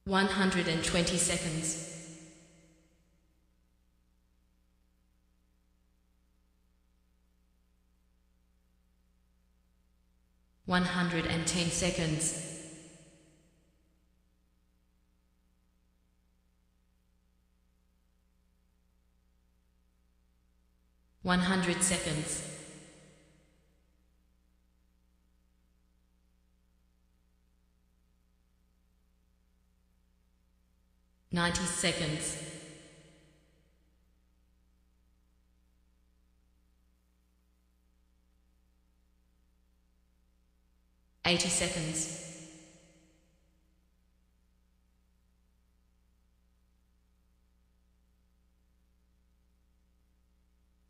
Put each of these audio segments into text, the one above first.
120 seconds. 110 seconds. 100 seconds. 90 seconds. 80 seconds.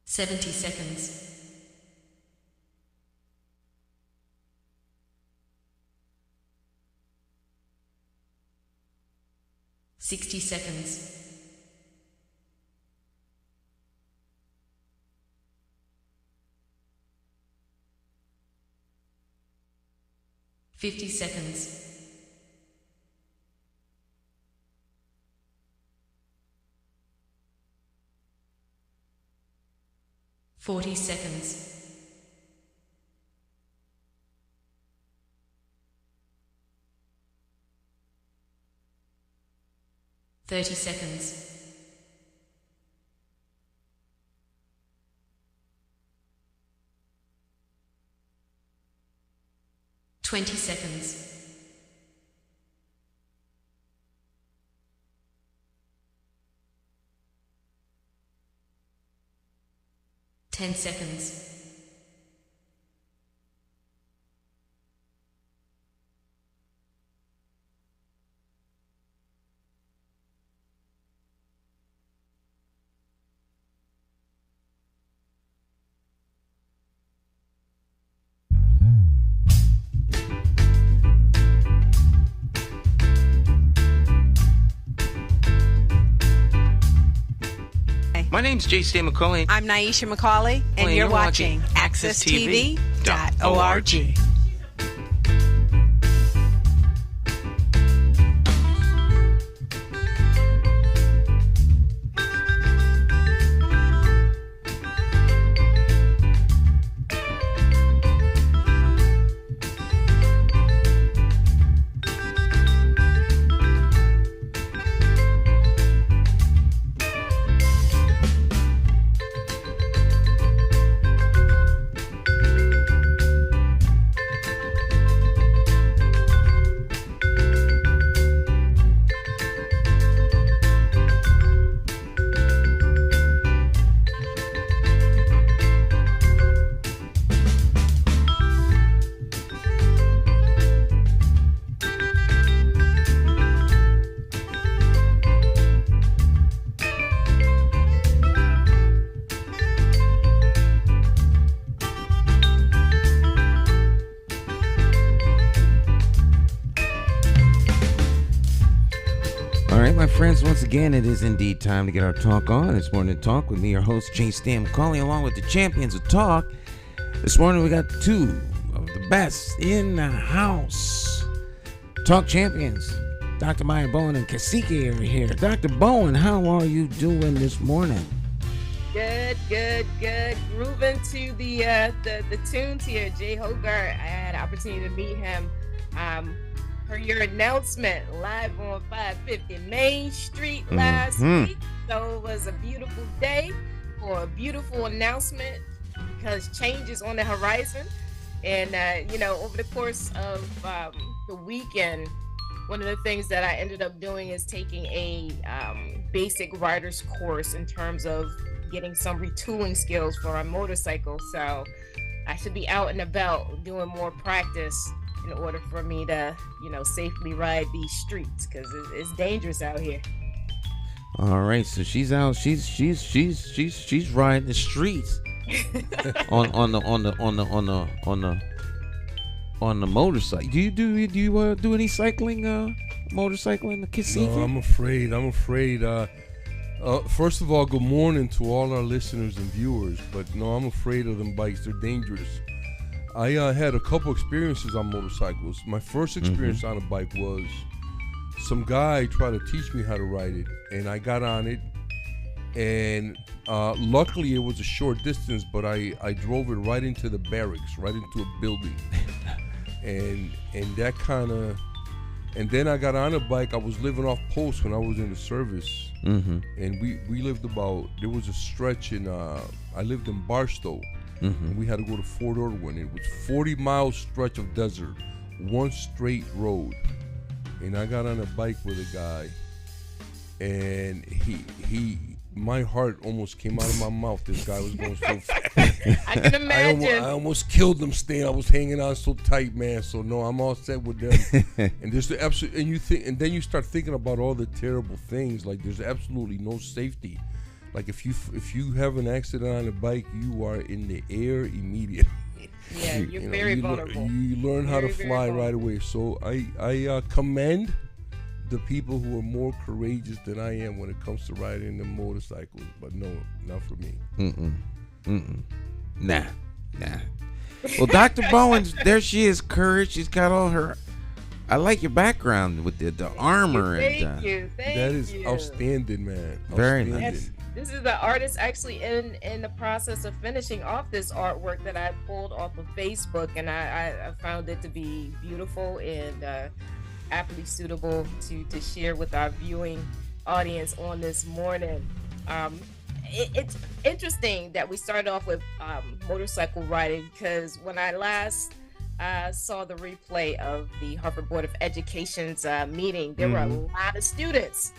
70 seconds. 60 seconds. 50 seconds. 40 seconds. 30 seconds. 20 seconds. 10 seconds. 'My name's J.C. McCauley. I'm Naisha McCauley, and you're watching AccessTV.org. Friends, once again, it is indeed time to get our talk on. It's Morning Talk with me, your host, J. Stan McCauley, along with the champions of talk. This morning, we got two of the best in the house. Talk champions, Dr. Maya Bowen and Kasike over here. Dr. Bowen, how are you doing this morning? Good. Grooving to the tunes here. Jay Hogarth, I had an opportunity to meet him. For your announcement live on 550 Main Street last week. So it was a beautiful day for a beautiful announcement because change is on the horizon. And, over the course of the weekend, one of the things that I ended up doing is taking a basic rider's course in terms of getting some retooling skills for my motorcycle. So I should be out and about doing more practice in order for me to, safely ride these streets because it's dangerous out here. All right, so she's out. She's riding the streets on the motorcycle. Do you do any cycling, motorcycling, Kasike? No, I'm afraid. First of all, good morning to all our listeners and viewers. But no, I'm afraid of them bikes. They're dangerous. I had a couple experiences on motorcycles. My first experience on a bike was some guy tried to teach me how to ride it, and I got on it, and luckily it was a short distance, but I drove it right into the barracks, right into a building, and that kind of, and then I got on a bike. I was living off post when I was in the service, and we lived about, there was a stretch in, I lived in Barstow, and we had to go to Fort Irwin. It was 40-mile stretch of desert, one straight road. And I got on a bike with a guy, and he my heart almost came out of my mouth. This guy was going so fast. I can imagine. I almost killed him, Stan. I was hanging on so tight, man. So no, I'm all set with them. And there's the absolute, and you think, and then you start thinking about all the terrible things. Like there's absolutely no safety. Like if you have an accident on a bike, you are in the air immediately. Yeah, you're very vulnerable. You learn how to fly right away. So I commend the people who are more courageous than I am when it comes to riding the motorcycles. But no, not for me. Nah. Well, Dr. Bowen, there she is, courage. She's got all her. I like your background with the armor. Thank you. That is outstanding, man. Very nice. This is the artist actually in the process of finishing off this artwork that I pulled off of Facebook, and I found it to be beautiful and aptly suitable to share with our viewing audience on this morning. It's interesting that we started off with motorcycle riding, because when I last saw the replay of the Harvard Board of Education's meeting, there were a lot of students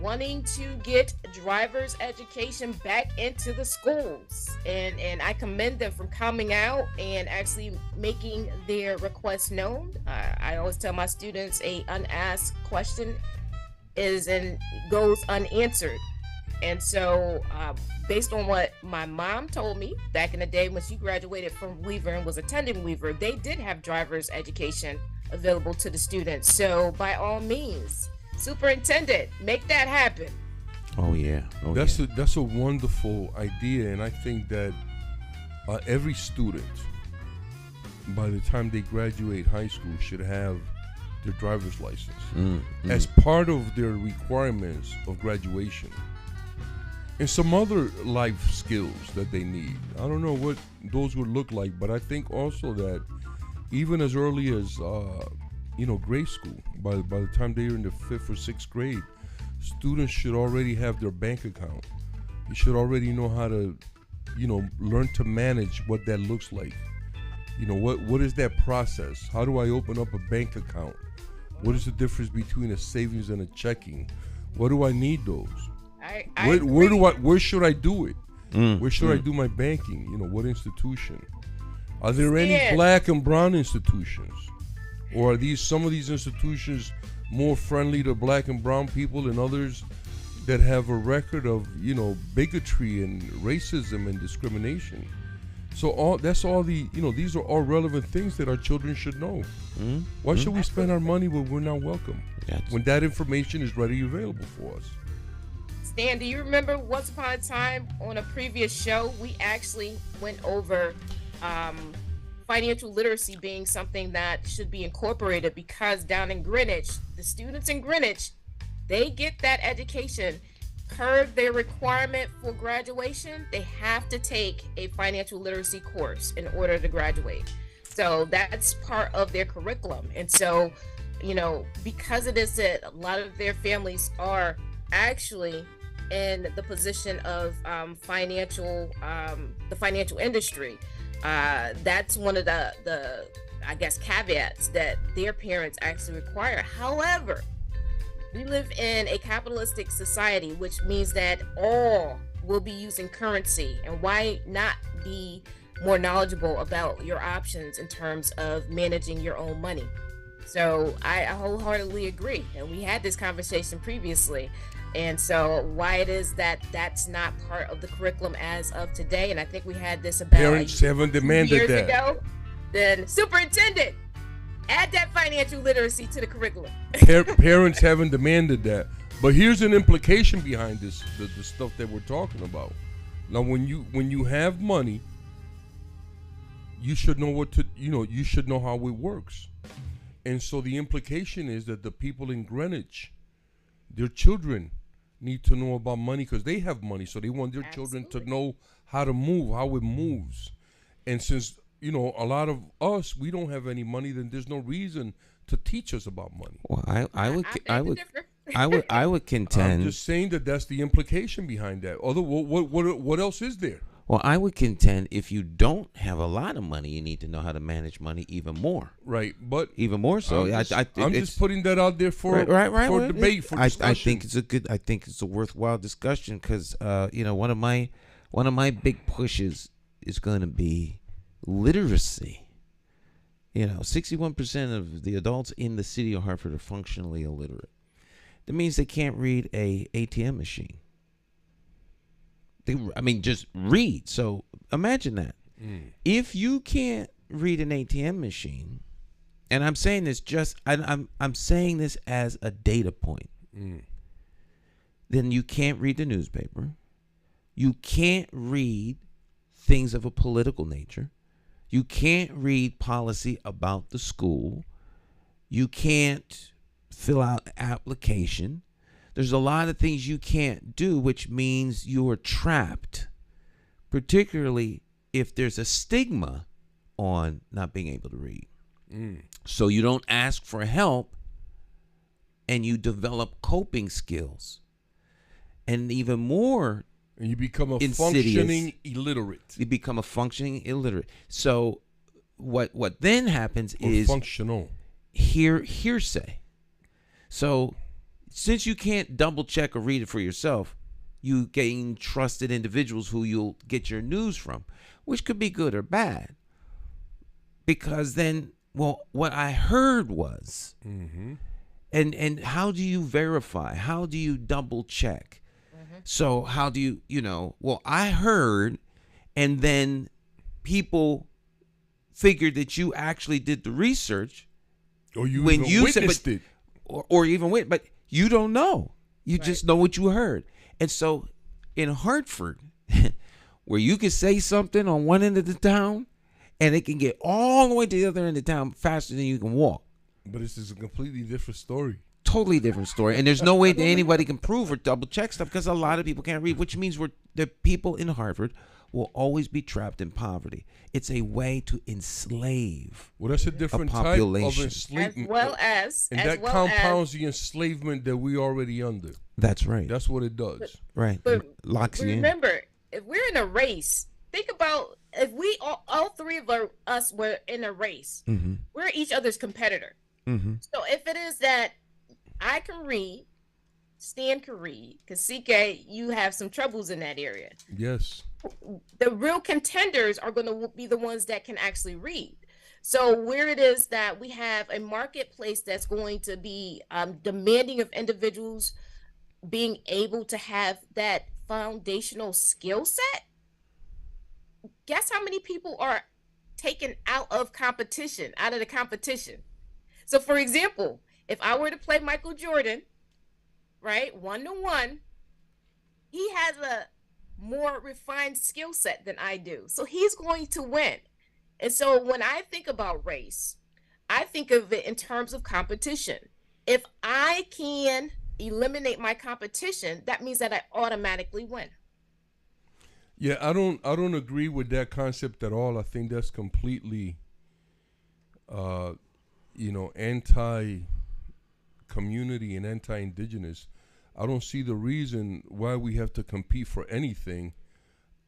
wanting to get driver's education back into the schools, and I commend them for coming out and actually making their requests known. I always tell my students a unasked question goes unanswered, and so based on what my mom told me back in the day when she graduated from Weaver and was attending Weaver, they did have driver's education available to the students. So by all means, superintendent, make that happen. Oh yeah. That's a wonderful idea, and I think that every student, by the time they graduate high school, should have their driver's license as part of their requirements of graduation, and some other life skills that they need. I don't know what those would look like, but I think also that even as early as grade school, by the time they're in the 5th or 6th grade, students should already have their bank account. You should already know how to, learn to manage what that looks like. What is that process? How do I open up a bank account? What is the difference between a savings and a checking? What do I need those? Where should I do it? Where should I do my banking? What institution? Are there any black and brown institutions? Or are some of these institutions more friendly to black and brown people than others that have a record of, bigotry and racism and discrimination? So these are all relevant things that our children should know. Why should we spend our money when we're not welcome? When that information is readily available for us? Stan, do you remember once upon a time on a previous show, we actually went over financial literacy being something that should be incorporated, because down in Greenwich, the students in Greenwich, they get that education. Per their requirement for graduation, they have to take a financial literacy course in order to graduate. So that's part of their curriculum. And so, because it is that a lot of their families are actually in the position of the financial industry, that's one of the I guess caveats that their parents actually require. However, we live in a capitalistic society, which means that all will be using currency, and why not be more knowledgeable about your options in terms of managing your own money? So I wholeheartedly agree, and we had this conversation previously. And so why it is that that's not part of the curriculum as of today, and I think we had this about parents haven't demanded years that. Ago, then superintendent, add that financial literacy to the curriculum. Parents haven't demanded that. But here's an implication behind this, the stuff that we're talking about. Now, when you have money, you should know you should know how it works. And so the implication is that the people in Greenwich, their children need to know about money because they have money. So they want their children to know how to move, how it moves. And since, a lot of us, we don't have any money, then there's no reason to teach us about money. Well, I would contend. I'm just saying that that's the implication behind that. Although, what else is there? Well, I would contend if you don't have a lot of money, you need to know how to manage money even more. Right, but even more so. I'm just putting that out there for debate, for discussion. I think it's a worthwhile discussion because one of my big pushes is going to be literacy. 61% of the adults in the city of Hartford are functionally illiterate. That means they can't read a ATM machine. Just read. So imagine that. If you can't read an ATM machine, and I'm saying this I'm saying this as a data point, then you can't read the newspaper. You can't read things of a political nature. You can't read policy about the school. You can't fill out application. There's a lot of things you can't do, which means you are trapped, particularly if there's a stigma on not being able to read. So you don't ask for help and you develop coping skills. And even more, and you become a functioning illiterate. You become a functioning illiterate. So what then happens is functional hearsay. So since you can't double check or read it for yourself, you gain trusted individuals who you'll get your news from, which could be good or bad. Because then, what I heard was, and how do you verify? How do you double check? So how do you, I heard, and then people figured that you actually did the research. Or you witnessed it. Or even went, but you don't know. You just know what you heard. And so in Hartford, where you can say something on one end of the town and it can get all the way to the other end of town faster than you can walk. But this is a completely different story. Totally different story. And there's no way that anybody can prove or double check stuff because a lot of people can't read, which means the people in Hartford will always be trapped in poverty. It's a way to enslave. Well, that's a different type of enslavement. And that compounds the enslavement that we're already under. That's right. That's what it does. But locks you in. Remember, if we're in a race, think about if we all three of us were in a race, we're each other's competitor. So if it is that I can read, Stan can read, because CK, you have some troubles in that area. Yes. The real contenders are going to be the ones that can actually read. So where it is that we have a marketplace that's going to be demanding of individuals being able to have that foundational skill set, guess how many people are taken out of the competition? So for example, if I were to play Michael Jordan, right, 1-to-1, he has a more refined skill set than I do. So he's going to win. And so when I think about race, I think of it in terms of competition. If I can eliminate my competition, that means that I automatically win. Yeah, I don't agree with that concept at all. I think that's completely anti-community and anti-indigenous. I don't see the reason why we have to compete for anything.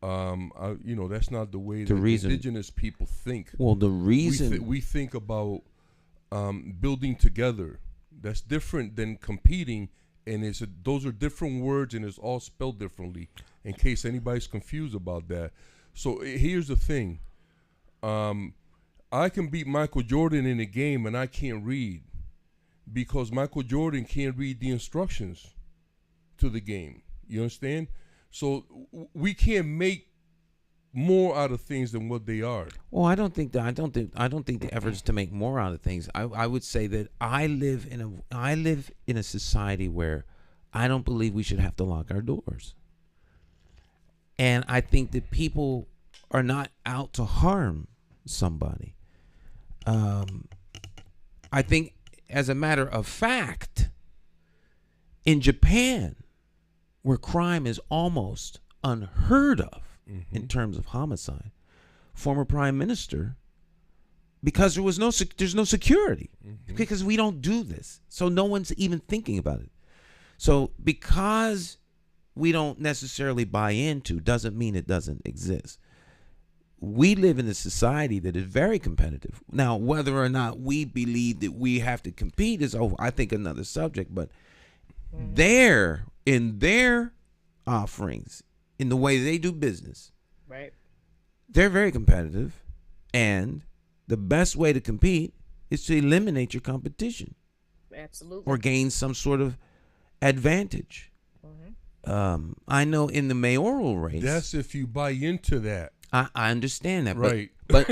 That's not the way that indigenous people think. Well, the reason we think about building together. That's different than competing, and those are different words, and it's all spelled differently. In case anybody's confused about that. So here's the thing: I can beat Michael Jordan in a game, and I can't read because Michael Jordan can't read the instructions to the game. You understand? So we can't make more out of things than what they are. Well, I don't think the effort is to make more out of things. I would say that I live in a society where I don't believe we should have to lock our doors. And I think that people are not out to harm somebody. I think, as a matter of fact, in Japan, where crime is almost unheard of in terms of homicide, former prime minister, because there's no security, because we don't do this, so no one's even thinking about it. So because we don't necessarily buy into doesn't mean it doesn't exist. We live in a society that is very competitive. Now, whether or not we believe that we have to compete is, I think, another subject. But in their offerings, in the way they do business, right, they're very competitive. And the best way to compete is to eliminate your competition. Absolutely. Or gain some sort of advantage. I know in the mayoral race. That's if you buy into that. I understand that, right? But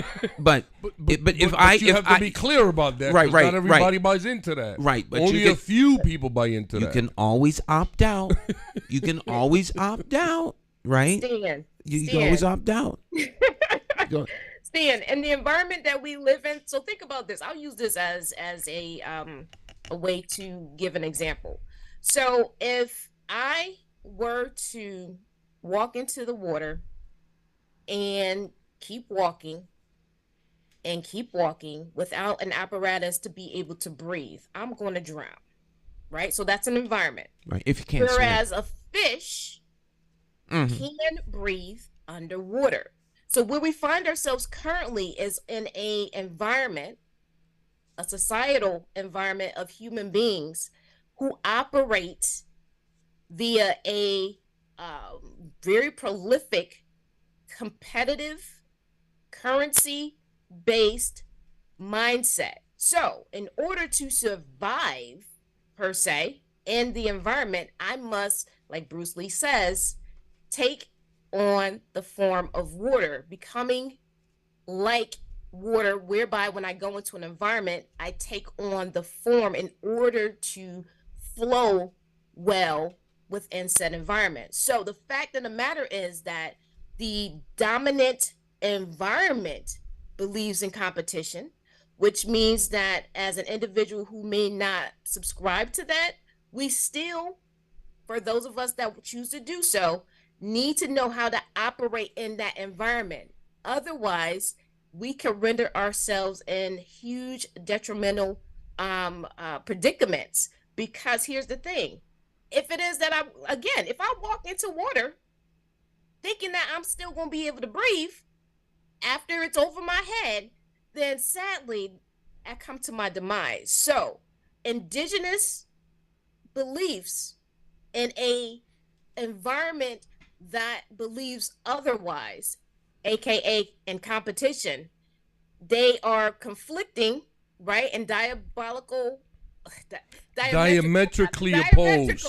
you have to be clear about that. Right. Not everybody buys into that. Right. But only a few people buy into that. You can always opt out. You can always opt out. Right? You can always opt out. Stan, in the environment that we live in. So think about this. I'll use this as a way to give an example. So if I were to walk into the water and keep walking without an apparatus to be able to breathe, I'm going to drown, right? So that's an environment. Right, if you can't swim. Whereas a fish can breathe underwater. So where we find ourselves currently is in a societal environment of human beings who operate via a very prolific, competitive, currency-based mindset. So in order to survive, per se, in the environment, I must, like Bruce Lee says, take on the form of water, becoming like water, whereby when I go into an environment, I take on the form in order to flow well within said environment. So the fact of the matter is that the dominant environment believes in competition, which means that as an individual who may not subscribe to that, we still, for those of us that choose to do so, need to know how to operate in that environment. Otherwise, we can render ourselves in huge detrimental predicaments. Because here's the thing. If it is that if I walk into water thinking that I'm still going to be able to breathe after it's over my head, then sadly, I come to my demise. So indigenous beliefs in a environment that believes otherwise, aka in competition, they are conflicting, right, and diametrically opposed,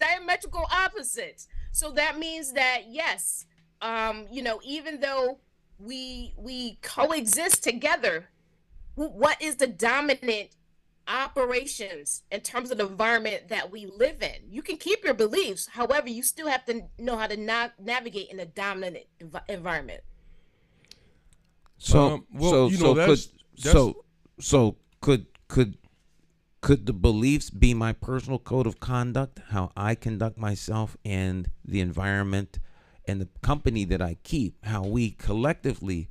diametrical opposites. So that means that yes, even though we coexist together, what is the dominant operations in terms of the environment that we live in? You can keep your beliefs, however, you still have to know how to navigate in a dominant environment. Could the beliefs be my personal code of conduct, how I conduct myself and the environment and the company that I keep, how we collectively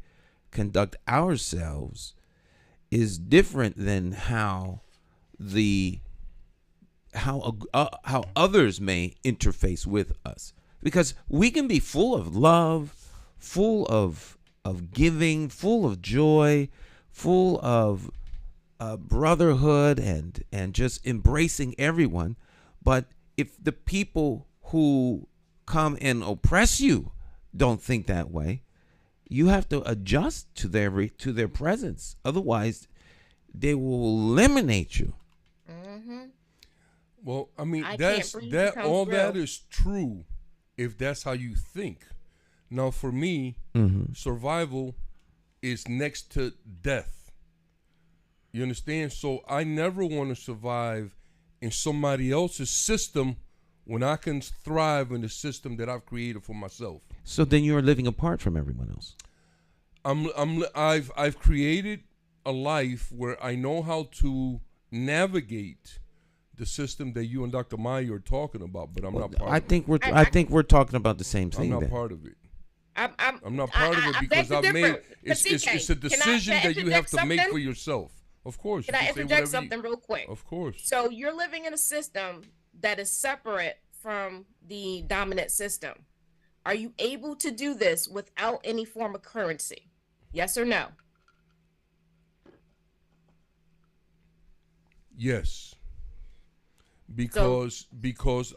conduct ourselves is different than how others may interface with us, because we can be full of love, full of giving, full of joy, full of brotherhood and just embracing everyone. But if the people who come and oppress you don't think that way, you have to adjust to their presence. Otherwise, they will eliminate you. Well, I mean, that is true if that's how you think. Now, for me, survival is next to death. You understand? So I never want to survive in somebody else's system when I can thrive in the system that I've created for myself. So then you're living apart from everyone else. I've created a life where I know how to navigate the system that you and Dr. Maya are talking about, but I'm not part I of it. think we're talking about the same thing. I'm not then. part of it. I'm not part of it because I've made it's a decision that you have to make for yourself. Of course. Can I interject something real quick? Of course. So you're living in a system that is separate from the dominant system. Are you able to do this without any form of currency? Yes or no? Yes. Because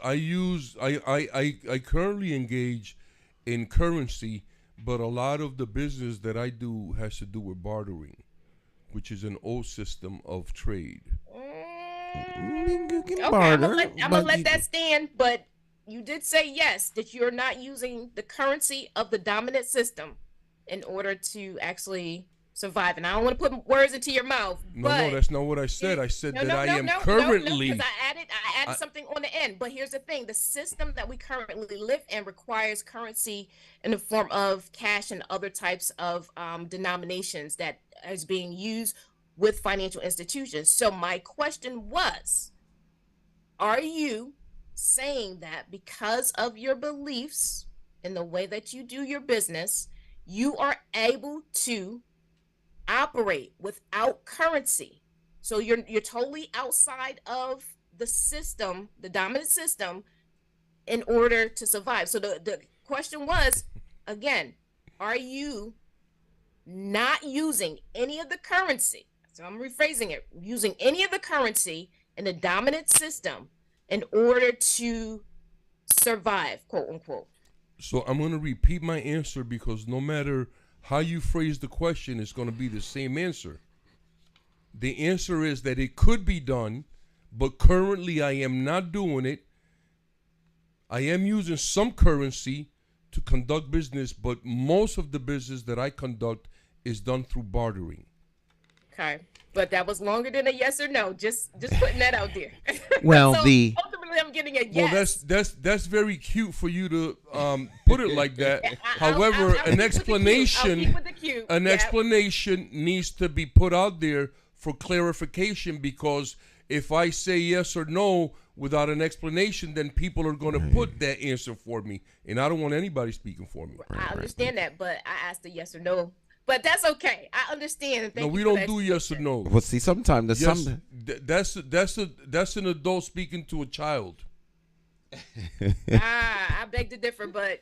I currently engage in currency, but a lot of the business that I do has to do with bartering, which is an old system of trade. You can Okay, barter, I'm gonna let that stand, but you did say yes, that you're not using the currency of the dominant system in order to actually survive. And I don't want to put words into your mouth. No, that's not what I said. I said that I am No, currently. because I added something on the end. But here's the thing: the system that we currently live in requires currency in the form of cash and other types of denominations that is being used with financial institutions. So my question was, are you saying that because of your beliefs in the way that you do your business, you are able to operate without currency? So you're totally outside of the system, the dominant system, in order to survive. So the question was, again, are you not using any of the currency? So I'm rephrasing it, using any of the currency in the dominant system in order to survive, quote unquote. So I'm going to repeat my answer because no matter how you phrase the question, it's going to be the same answer. The answer is that it could be done, but currently I am not doing it. I am using some currency to conduct business, but most of the business that I conduct is done through bartering. Okay, but that was longer than a yes or no. Just putting that out there. Well, so ultimately, I'm getting a yes. Well, that's very cute for you to put it like that. However, an explanation needs to be put out there for clarification, because if I say yes or no without an explanation, then people are going to put that answer for me, and I don't want anybody speaking for me. I understand that, but I asked a yes or no. But that's okay. I understand. No, we don't do yes or no. Well, see, sometimes that's an adult speaking to a child. I beg to differ, but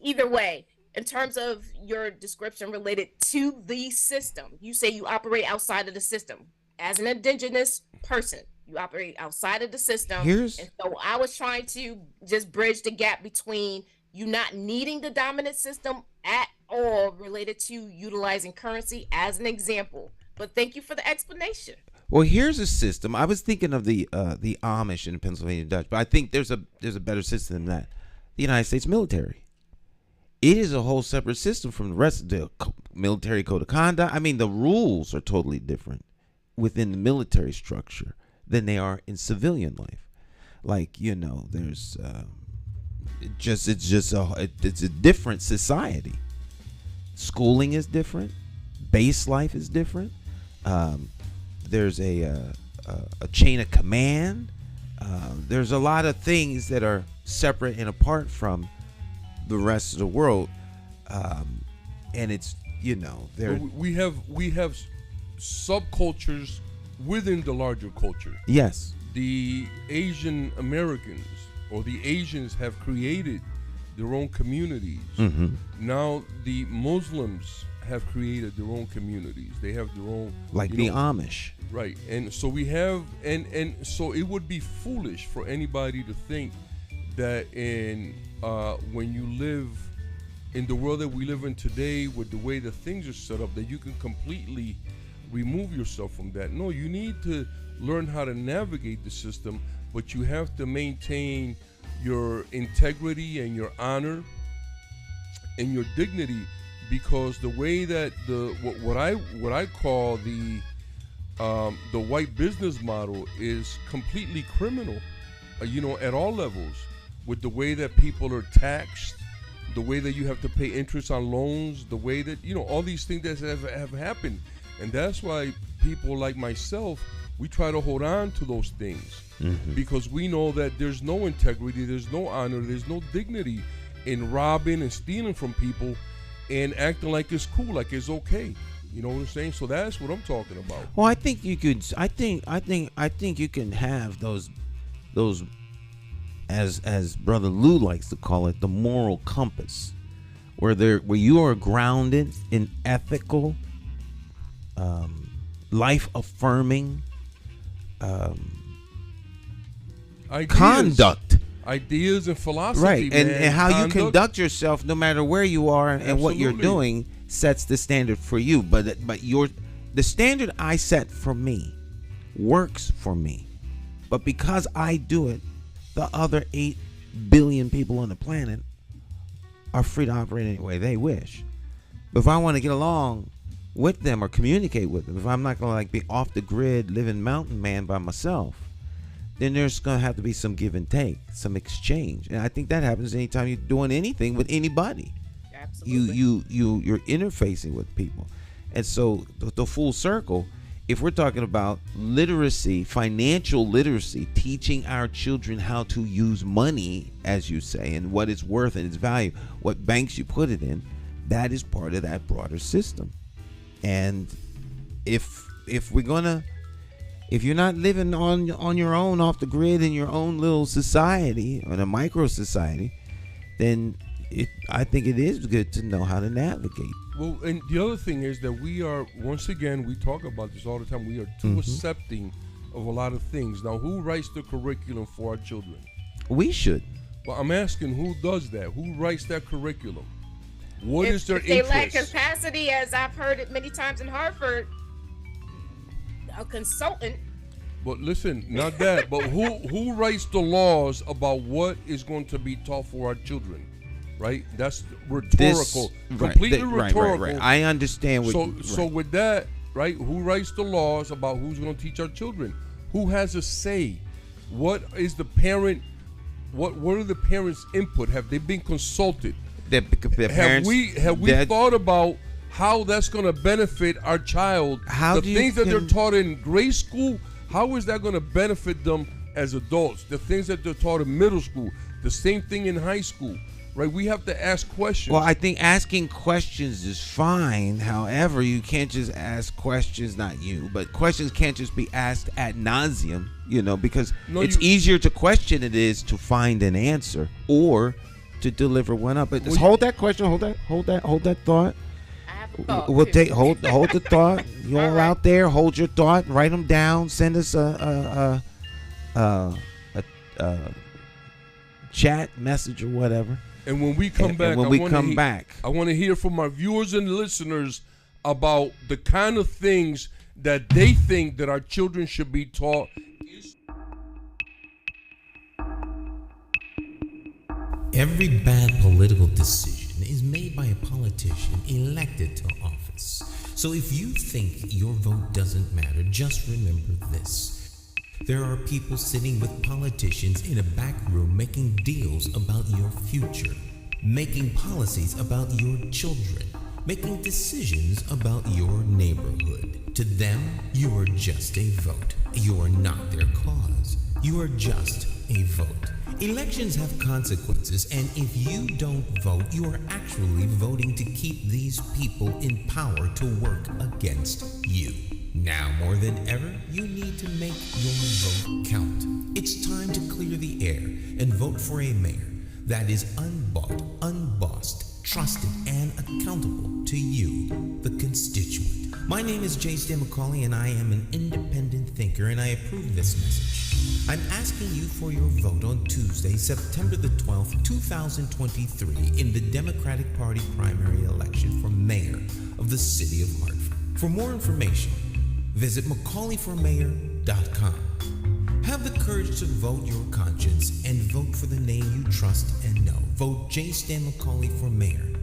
either way, in terms of your description related to the system, you say you operate outside of the system. As an indigenous person, you operate outside of the system. And so I was trying to just bridge the gap between you not needing the dominant system at all related to utilizing currency as an example. But thank you for the explanation. Well, here's a system. I was thinking of the Amish and Pennsylvania Dutch, but I think there's a better system than that. The United States military. It is a whole separate system from the rest of the military code of conduct. I mean, the rules are totally different within the military structure than they are in civilian life. Like, there's it's a different society. Schooling is different. Base life is different. There's a chain of command. There's a lot of things that are separate and apart from the rest of the world. And it's, we have subcultures within the larger culture. Yes. The Asian Americans or the Asians have created their own communities. Mm-hmm. Now the Muslims have created their own communities. They have their own, like the Amish. Right. And so we have, and so it would be foolish for anybody to think that when you live in the world that we live in today, with the way that things are set up, that you can completely remove yourself from that. No, you need to learn how to navigate the system, but you have to maintain your integrity and your honor and your dignity, because the way that what I call the white business model is completely criminal, at all levels, with the way that people are taxed, the way that you have to pay interest on loans, the way that all these things that have happened. And that's why people like myself, we try to hold on to those things because we know that there's no integrity, there's no honor, there's no dignity in robbing and stealing from people and acting like it's cool, like it's okay. You know what I'm saying? So that's what I'm talking about. Well, I think you could. I think you can have those, as Brother Lou likes to call it, the moral compass, where you are grounded in ethical, life affirming, conduct, ideas and philosophy, right? Man. And how you conduct yourself, no matter where you are and what you're doing, sets the standard for you. But the standard I set for me works for me, but because I do it, the other 8 billion people on the planet are free to operate any way they wish. But if I want to get along with them or communicate with them, if I'm not going to be off the grid, living mountain man by myself, then there's going to have to be some give and take, some exchange. And I think that happens anytime you're doing anything with anybody. Absolutely. You're interfacing with people. And so the full circle, if we're talking about literacy, financial literacy, teaching our children how to use money, as you say, and what it's worth and its value, what banks you put it in, that is part of that broader system. And if you're not living on your own, off the grid, in your own little society, or a micro society, then I think it is good to know how to navigate. Well, and the other thing is that we are, once again, we talk about this all the time, we are too accepting of a lot of things. Now, who writes the curriculum for our children? We should. Well, I'm asking, who does that? Who writes that curriculum? What is their interest? They lack interest? capacity, as I've heard it many times in Hartford. A consultant. But listen, not that, but who writes the laws about what is going to be taught for our children? Right? That's rhetorical. Completely rhetorical. Right. I understand what So with that, right, who writes the laws about who's going to teach our children? Who has a say? What is the parent, what are the parents' input? Have they been consulted? the parents, have we thought about how that's going to benefit our child? The things that they're taught in grade school, how is that going to benefit them as adults? The things that they're taught in middle school, the same thing in high school, right? We have to ask questions. Well, I think asking questions is fine. However, you can't just ask questions, not you, but questions can't just be asked ad nauseum, because it's easier to question it is to find an answer or to deliver one up. But just hold that question, hold that thought. We'll take hold the thought. You all out there, hold your thought, write them down, send us a chat message or whatever. And when we come back, I want to hear from our viewers and listeners about the kind of things that they think that our children should be taught. Every bad political decision is made by a politician elected to office. So if you think your vote doesn't matter, just remember this. There are people sitting with politicians in a back room making deals about your future, making policies about your children, making decisions about your neighborhood. To them, you are just a vote. You are not their cause. You are just a vote. Elections have consequences, and if you don't vote, you are actually voting to keep these people in power to work against you. Now more than ever, you need to make your vote count. It's time to clear the air and vote for a mayor that is unbought, unbossed, trusted, and accountable to you, the constituent. My name is J. Stan McCauley, and I am an independent thinker, and I approve this message. I'm asking you for your vote on Tuesday, September the 12th, 2023, in the Democratic Party primary election for mayor of the city of Hartford. For more information, visit McCauleyformayor.com. Have the courage to vote your conscience and vote for the name you trust and know. Vote J. Stan McCauley for mayor.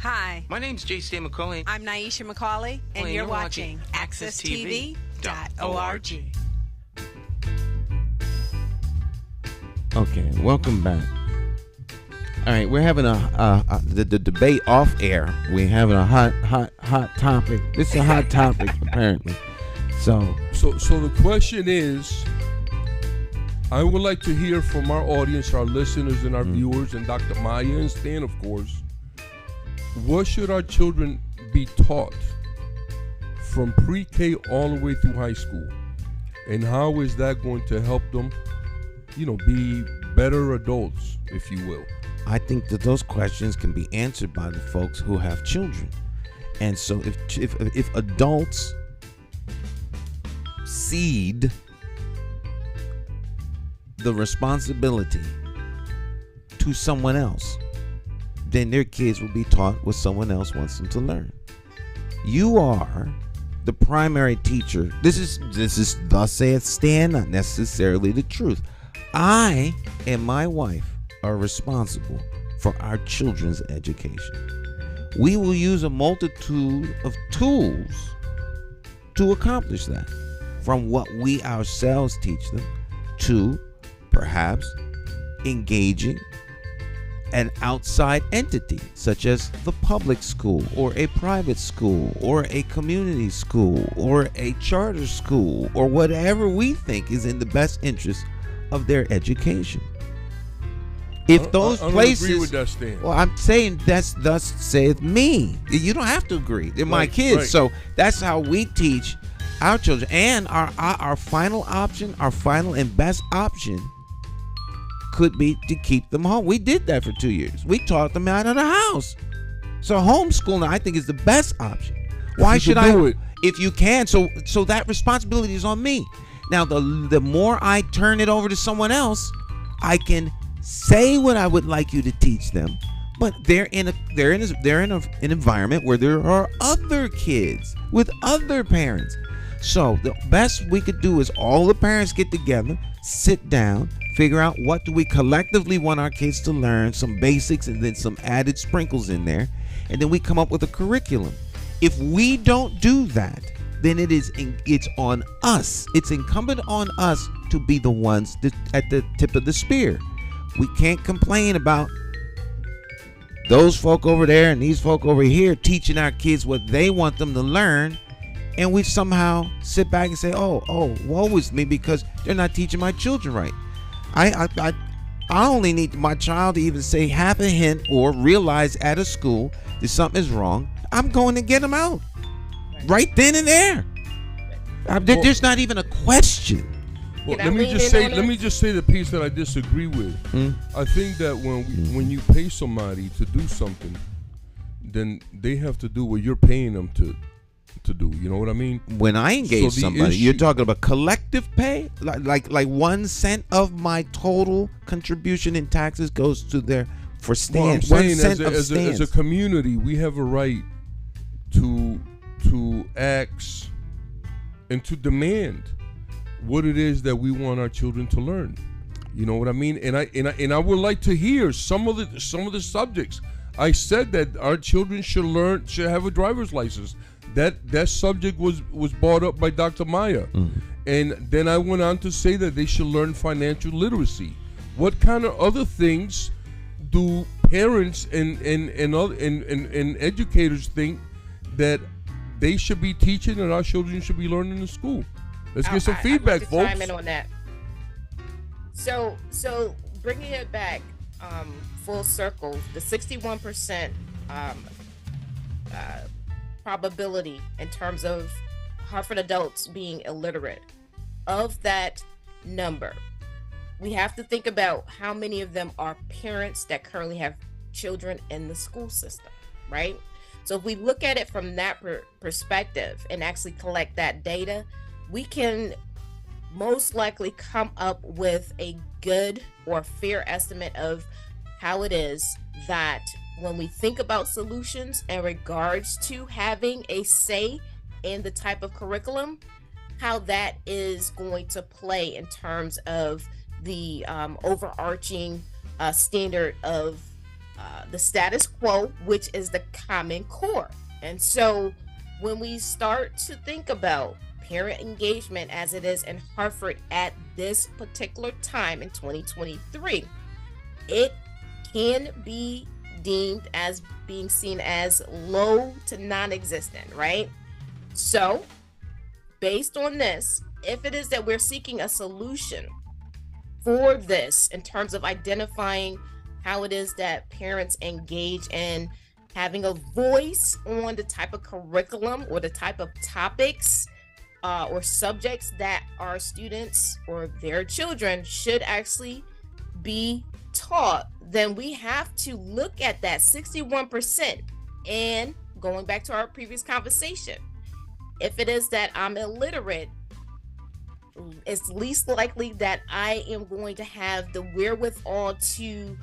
Hi, My name's J.C. McCauley. I'm Naisha McCauley, and you're watching AccessTV.org. Okay, welcome back. All right, we're having the debate off air. We're having a hot topic. This is a hot topic apparently. So the question is, I would like to hear from our audience, our listeners, and our viewers, and Dr. Maya and Stan, of course. What should our children be taught from pre-K all the way through high school, and how is that going to help them, be better adults, if you will? I think that those questions can be answered by the folks who have children. And so if adults cede the responsibility to someone else, then their kids will be taught what someone else wants them to learn. You are the primary teacher. This is thus saith Stan, not necessarily the truth. I and my wife are responsible for our children's education. We will use a multitude of tools to accomplish that, from what we ourselves teach them to perhaps engaging an outside entity such as the public school or a private school or a community school or a charter school or whatever we think is in the best interest of their education. If those I don't places agree with that, Stan. Well, I'm saying that's thus saith me. You don't have to agree. They're my kids. Right. So that's how we teach our children. And our final option, our final and best option could be to keep them home. We did that for 2 years. We taught them out of the house. So homeschooling, I think, is the best option. Why should I do it? If you can, so that responsibility is on me. Now, the more I turn it over to someone else, I can say what I would like you to teach them, but they're in an environment where there are other kids with other parents. So the best we could do is all the parents get together, sit down, figure out what do we collectively want our kids to learn, some basics and then some added sprinkles in there, and then we come up with a curriculum. If we don't do that, then it's on us. It's incumbent on us to be the ones at the tip of the spear. We can't complain about those folk over there and these folk over here teaching our kids what they want them to learn, and we somehow sit back and say, oh, woe is me because they're not teaching my children right. I only need my child to even say half a hint or realize at a school that something is wrong. I'm going to get them out right then and there. There's not even a question. Well, let me just say the piece that I disagree with. I think that when you pay somebody to do something, then they have to do what you're paying them to do. You know what I mean? When I engage somebody, you're talking about collective pay, like 1 cent of my total contribution in taxes goes to their for stands. Well, I'm saying as a community, we have a right to ask and to demand what it is that we want our children to learn. You know what I mean? And I would like to hear some of the subjects. I said that our children should have a driver's license. That subject was brought up by Dr. Maya. And then I went on to say that they should learn financial literacy. What kind of other things do parents and educators think that they should be teaching and our children should be learning in school? Let's get some feedback, folks. Chime in on that. So bringing it back full circle, the 61% probability in terms of Hartford adults being illiterate. Of that number, we have to think about how many of them are parents that currently have children in the school system, right? So if we look at it from that perspective and actually collect that data, we can most likely come up with a good or fair estimate of how it is that when we think about solutions in regards to having a say in the type of curriculum, how that is going to play in terms of the overarching standard of the status quo, which is the Common Core. And so when we start to think about parent engagement as it is in Hartford at this particular time in 2023, it can be deemed as being seen as low to non-existent, right? So based on this, if it is that we're seeking a solution for this in terms of identifying how it is that parents engage in having a voice on the type of curriculum or the type of topics or subjects that our students or their children should actually be taught, then we have to look at that 61%. And going back to our previous conversation, if it is that I'm illiterate, it's least likely that I am going to have the wherewithal to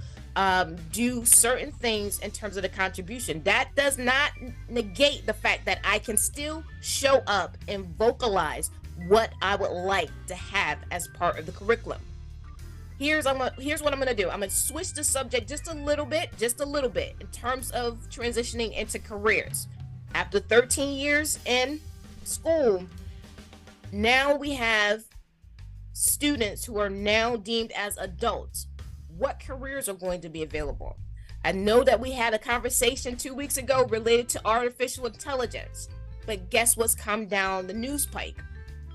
do certain things in terms of the contribution. That does not negate the fact that I can still show up and vocalize what I would like to have as part of the curriculum. Here's what I'm gonna do. I'm gonna switch the subject just a little bit in terms of transitioning into careers. After 13 years in school, now we have students who are now deemed as adults. What careers are going to be available? I know that we had a conversation 2 weeks ago related to artificial intelligence, but guess what's come down the news pike?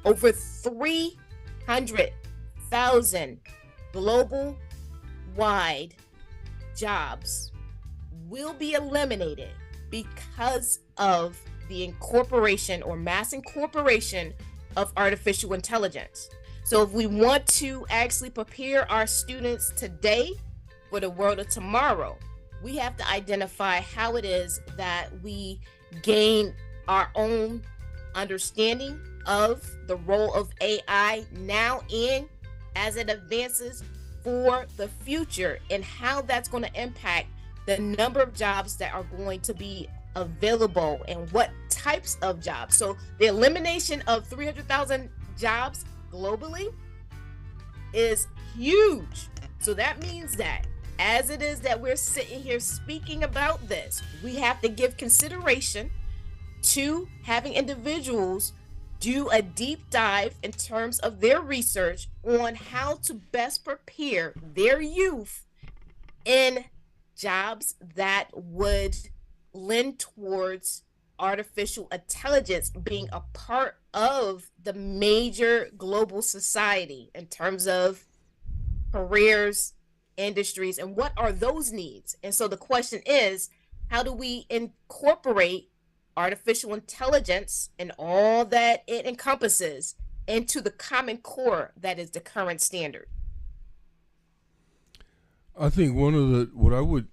Over 300,000 global wide jobs will be eliminated because of the incorporation or mass incorporation of artificial intelligence. So if we want to actually prepare our students today for the world of tomorrow, we have to identify how it is that we gain our own understanding of the role of AI now and as it advances for the future, and how that's going to impact the number of jobs that are going to be available and what types of jobs. So the elimination of 300,000 jobs globally is huge. So that means that as it is that we're sitting here speaking about this, we have to give consideration to having individuals do a deep dive in terms of their research on how to best prepare their youth in jobs that would lend towards artificial intelligence being a part of the major global society in terms of careers, industries, and what are those needs? And so the question is, how do we incorporate artificial intelligence and all that it encompasses into the Common Core that is the current standard? I think what I would,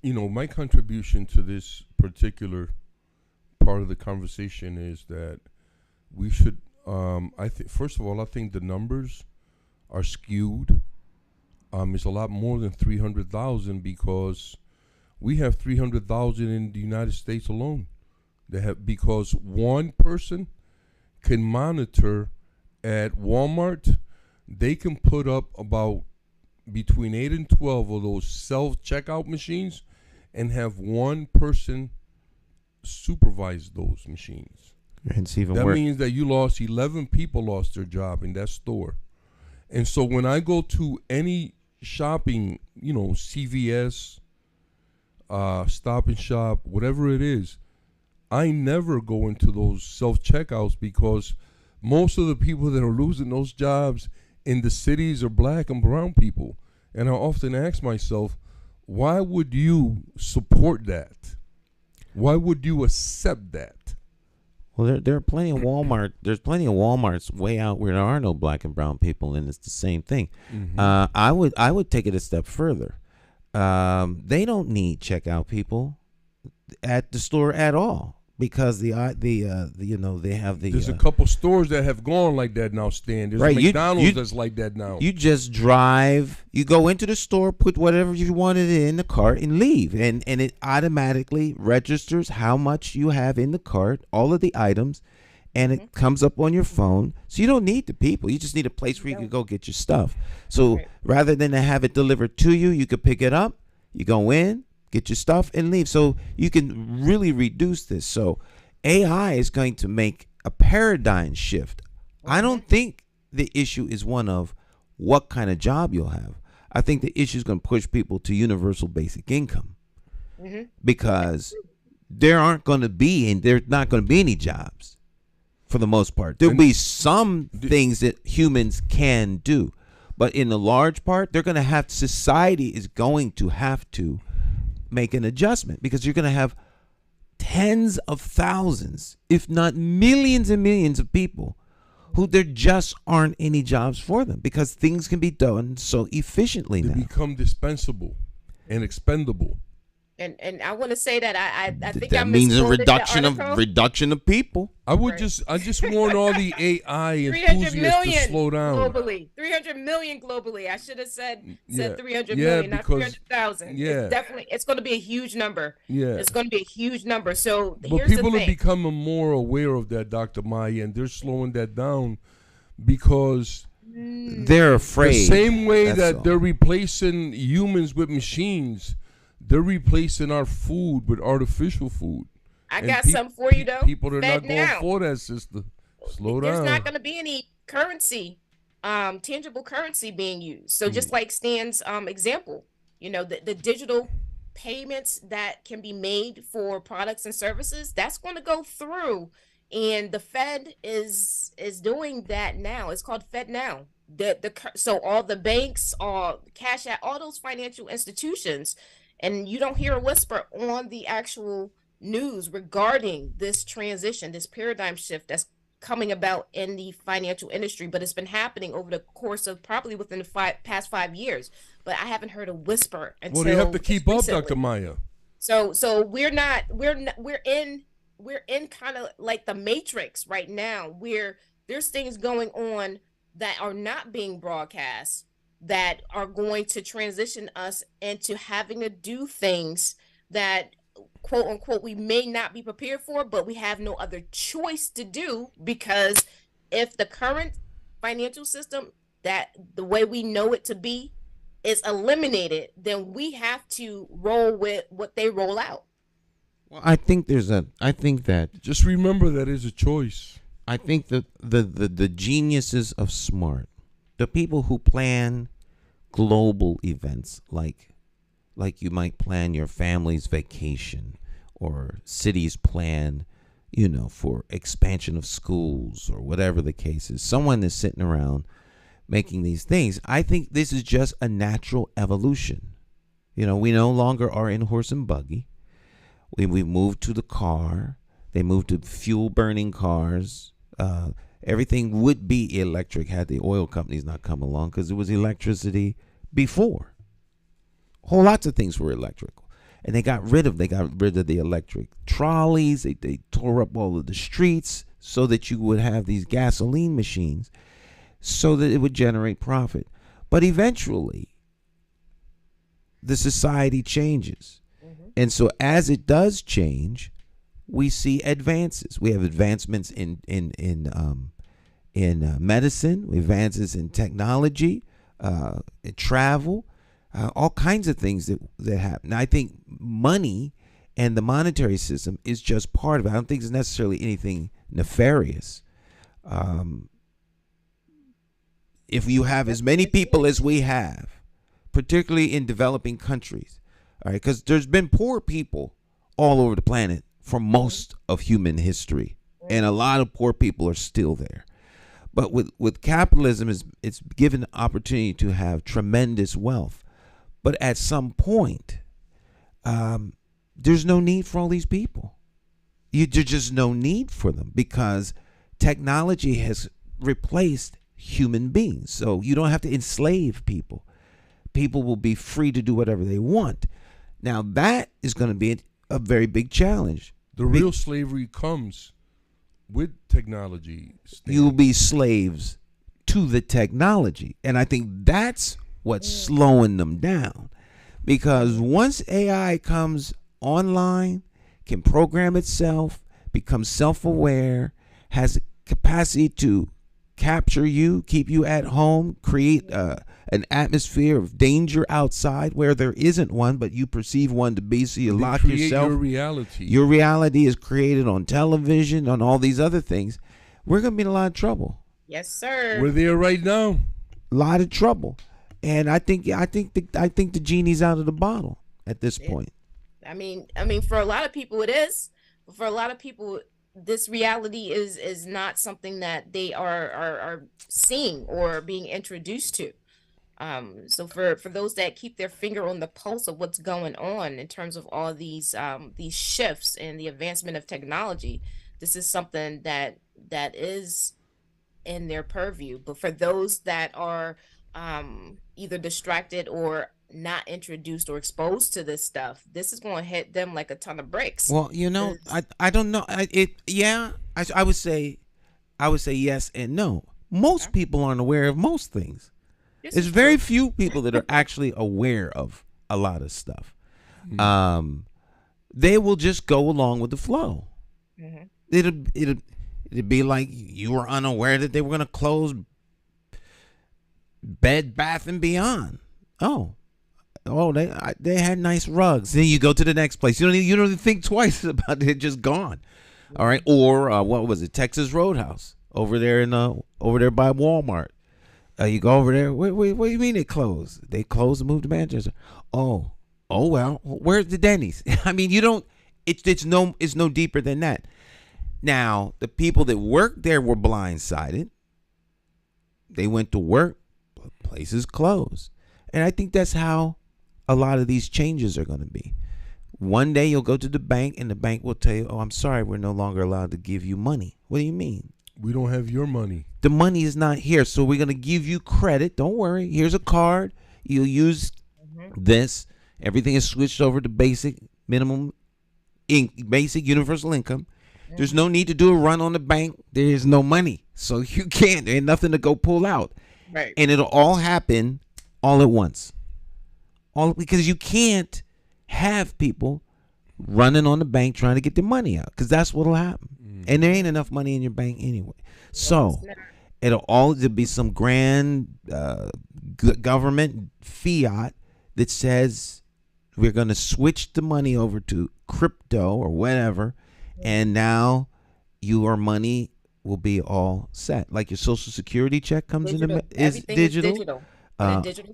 my contribution to this particular part of the conversation is that we should, first of all, I think the numbers are skewed. It's a lot more than 300,000 because we have 300,000 in the United States alone. Because one person can monitor at Walmart, they can put up about between 8 and 12 of those self-checkout machines and have one person supervise those machines. It's even that worse. means that 11 people lost their job in that store. And so when I go to any shopping, CVS, Stop and Shop, whatever it is, I never go into those self-checkouts because most of the people that are losing those jobs in the cities are black and brown people. And I often ask myself, why would you support that? Why would you accept that? Well, there are plenty of Walmart. There's plenty of Walmarts way out where there are no black and brown people, and it's the same thing. Mm-hmm. I would take it a step further. They don't need checkout people at the store at all because they have the. There's a couple stores that have gone like that now, Stan. There's right, a McDonald's that's like that now. You just drive. You go into the store, put whatever you wanted in the cart, and leave, and it automatically registers how much you have in the cart, all of the items, and it comes up on your phone. So you don't need the people. You just need a place where you can go get your stuff. So rather than to have it delivered to you, you could pick it up. You go in, Get your stuff and leave. So you can really reduce this. So AI is going to make a paradigm shift. I don't think the issue is one of what kind of job you'll have. I think the issue is going to push people to universal basic income because there's not going to be any jobs for the most part. There'll be some things that humans can do, but in the large part, society is going to have to make an adjustment because you're going to have tens of thousands, if not millions and millions of people who there just aren't any jobs for them because things can be done so efficiently now. They become dispensable and expendable. And I want to say that I think that means a reduction of people. I just want all the AI enthusiasts to slow down. Globally, 300 million globally. I should have said 300 million, not 300,000. Yeah, it's going to be a huge number. Yeah, it's going to be a huge number. So but here's people the are thing. becoming more aware of that, Dr. Maya, and they're slowing that down because they're afraid. The same way that they're replacing humans with machines. They're replacing our food with artificial food. I got something for you, though. People are not going for that, sister. Slow down. There's not going to be any currency, tangible currency being used. So just like Stan's example, the digital payments that can be made for products and services, that's going to go through. And the Fed is doing that now. It's called Fed Now. So all the banks, all Cash App, all those financial institutions. And you don't hear a whisper on the actual news regarding this transition, this paradigm shift that's coming about in the financial industry, but it's been happening over the course of probably within the past 5 years. But I haven't heard a whisper until they have to keep recently. up, Dr. Maya. So we're in kind of like the Matrix right now, where there's things going on that are not being broadcast, that are going to transition us into having to do things that, quote unquote, we may not be prepared for, but we have no other choice to do, because if the current financial system, that the way we know it to be, is eliminated, then we have to roll with what they roll out. Well, I think that just remember that is a choice. I think that the geniuses of smart, the people who plan global events like you might plan your family's vacation, or cities plan, for expansion of schools or whatever the case is. Someone is sitting around making these things. I think this is just a natural evolution. We no longer are in horse and buggy. We moved to the car. They moved to fuel burning cars. Everything would be electric had the oil companies not come along, because it was electricity before. Whole lots of things were electrical, and they got rid of the electric trolleys. They tore up all of the streets so that you would have these gasoline machines, so that it would generate profit. But eventually, the society changes, and so as it does change, we see advances. We have advancements in medicine, advances in technology, in travel, all kinds of things that happen. Now, I think money and the monetary system is just part of it. I don't think it's necessarily anything nefarious. If you have as many people as we have, particularly in developing countries, all right, because there's been poor people all over the planet for most of human history, and a lot of poor people are still there. But with capitalism, it's given the opportunity to have tremendous wealth. But at some point, there's no need for all these people. There's just no need for them, because technology has replaced human beings. So you don't have to enslave people. People will be free to do whatever they want. Now, that is going to be a very big challenge. The real slavery comes with technology. You'll be slaves to the technology. And I think that's what's slowing them down. Because once AI comes online, can program itself, becomes self-aware, has capacity to capture you, keep you at home, create an atmosphere of danger outside where there isn't one, but you perceive one to be, so you lock yourself. Your reality. Your reality is created on television, on all these other things. We're going to be in a lot of trouble. Yes, sir. We're there right now. A lot of trouble. And I think the genie's out of the bottle at this point. I mean, for a lot of people it is. But for a lot of people, this reality is not something that they are seeing or being introduced to. So for those that keep their finger on the pulse of what's going on in terms of all these shifts and the advancement of technology, this is something that is in their purview. But for those that are either distracted or not introduced or exposed to this stuff, this is going to hit them like a ton of bricks. Well, I don't know. I would say yes and no. Most people aren't aware of most things. There's very few people that are actually aware of a lot of stuff. They will just go along with the flow. It'd be like you were unaware that they were going to close Bed Bath and Beyond. Oh, they had nice rugs. Then you go to the next place. You don't even think twice about it. Just gone. All right. Or what was it? Texas Roadhouse over there by Walmart. You go over there. What do you mean they closed? They closed and moved to Manchester. Oh well. Where's the Denny's? I mean, you don't. It's no deeper than that. Now, the people that worked there were blindsided. They went to work, places closed. And I think that's how a lot of these changes are going to be. One day you'll go to the bank and the bank will tell you, oh, I'm sorry, we're no longer allowed to give you money. What do you mean? We don't have your money. The money is not here, so we're going to give you credit. Don't worry. Here's a card. You'll use this. Everything is switched over to basic universal income. There's no need to do a run on the bank. There is no money. So you can't. There ain't nothing to go pull out. Right. And it'll all happen all at once. Because you can't have people running on the bank trying to get their money out. Because that's what'll happen. And there ain't enough money in your bank anyway. So there'll be some grand government fiat that says we're going to switch the money over to crypto or whatever. And now your money will be all set. Like your Social Security check comes in is digital.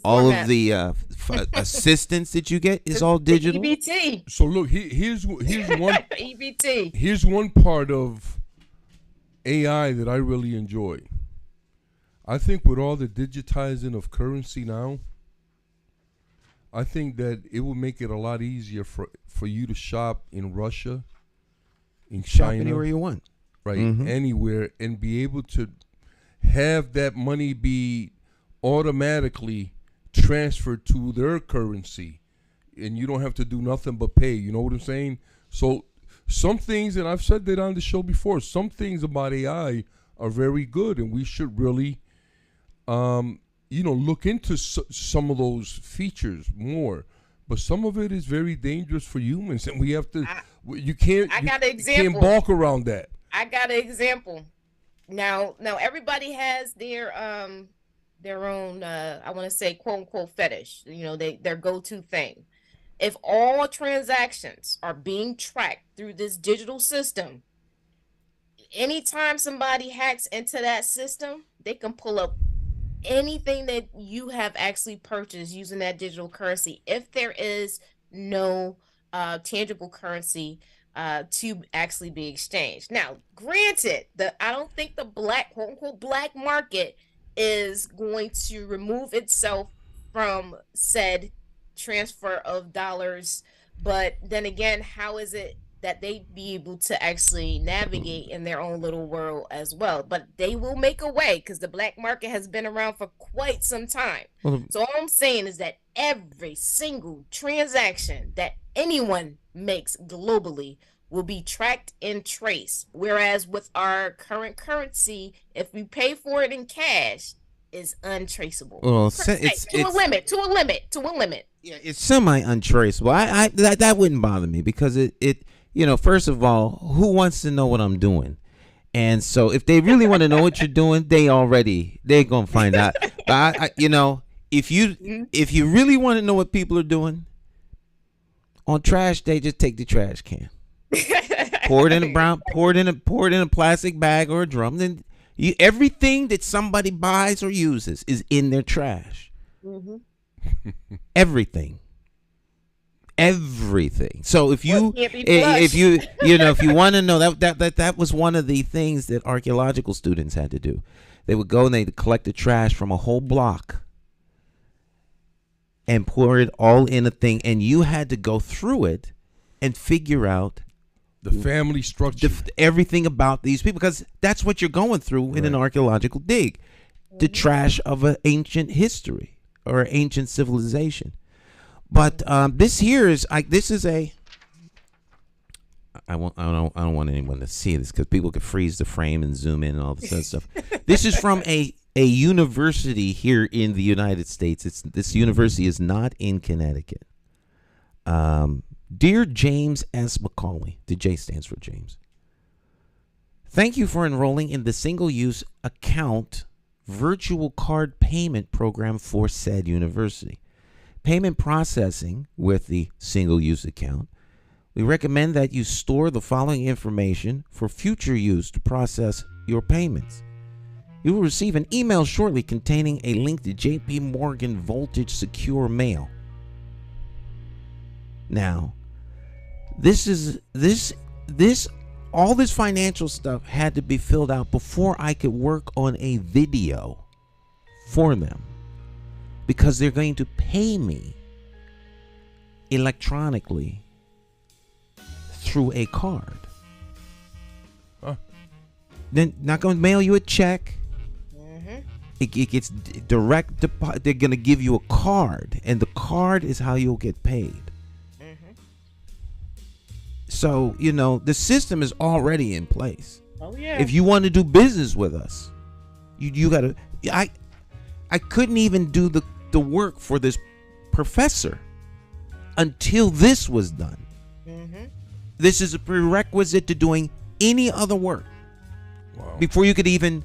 All of the assistance that you get is all digital. EBT. So look, here's one EBT. Here's one part of AI that I really enjoy. I think with all the digitizing of currency now, I think that it will make it a lot easier for you to shop in Russia, in China, anywhere you want, right? Anywhere, and be able to have that money be automatically transferred to their currency, and you don't have to do nothing but pay. You know what I'm saying? So some things, and I've said that on the show before, some things about AI are very good, and we should really, look into some of those features more. But some of it is very dangerous for humans, and we have to. You can't balk around that. I got an example. Now everybody has their own I want to say quote unquote fetish. Their go-to thing. If all transactions are being tracked through this digital system, anytime somebody hacks into that system, they can pull up anything that you have actually purchased using that digital currency if there is no tangible currency to actually be exchanged. Now, granted, I don't think the quote unquote black market is going to remove itself from said transfer of dollars, but then again, how is it that they be able to actually navigate in their own little world as well? But they will make a way, because the black market has been around for quite some time. So all I'm saying is that every single transaction that anyone makes globally will be tracked and traced, whereas with our current currency, if we pay for it in cash, is untraceable. Well, to a limit. Yeah, it's semi-untraceable. That wouldn't bother me, because it first of all, who wants to know what I'm doing? And so if they really want to know what you're doing, they're going to find out. But if you really want to know what people are doing, on trash day, just take the trash can. Pour it in a plastic bag or a drum. Then everything that somebody buys or uses is in their trash. Mm-hmm. Everything. So if you want to know, that was one of the things that archaeological students had to do. They would go and they'd collect the trash from a whole block and pour it all in a thing, and you had to go through it and figure out the family structure, everything about these people, because that's what you're going through in an archaeological dig, the trash of an ancient history or ancient civilization. But this here is I don't want anyone to see this because people could freeze the frame and zoom in and all this other stuff. This is from a university here in the United States. This university is not in Connecticut. Dear James S. McCauley, the J stands for James. Thank you for enrolling in the single-use account virtual card payment program for said university. Payment processing with the single-use account. We recommend that you store the following information for future use to process your payments. You will receive an email shortly containing a link to JP Morgan Voltage Secure Mail. Now, all this financial stuff had to be filled out before I could work on a video for them, because they're going to pay me electronically through a card. Then not going to mail you a check. It gets direct deposit. They're going to give you a card, and the card is how you'll get paid. So, the system is already in place. Oh, yeah. If you want to do business with us, you got to... I couldn't even do the work for this professor until this was done. This is a prerequisite to doing any other work. Wow. Before you could even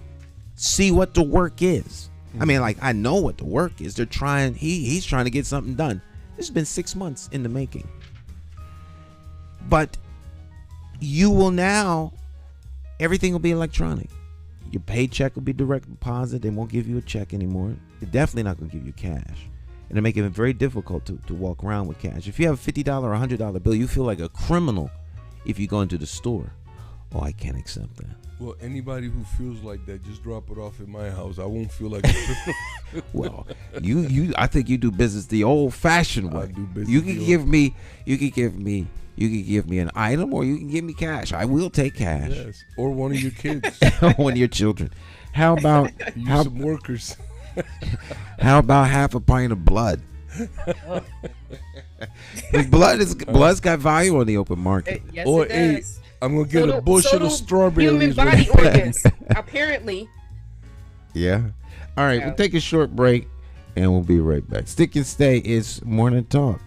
see what the work is. I mean, I know what the work is. They're trying, he's trying to get something done. This has been 6 months in the making. But you will now, everything will be electronic. Your paycheck will be direct deposit. They won't give you a check anymore. They're definitely not going to give you cash. And it'll make it very difficult to walk around with cash. If you have a $50 or $100 bill, you feel like a criminal if you go into the store. Oh, I can't accept that. Well, anybody who feels like that, just drop it off at my house. I won't feel like a criminal. Well, I think you do business the old-fashioned way. I do business. You can give me an item, or you can give me cash. I will take cash. Yes, or one of your kids, one of your children. How about some workers? How about half a pint of blood? Blood's got value on the open market. Yes, or it does. I'm gonna get a bushel of strawberries. Human body organs, apparently. Yeah. All right, we'll take a short break, and we'll be right back. Stick and stay. It's Morning Talk.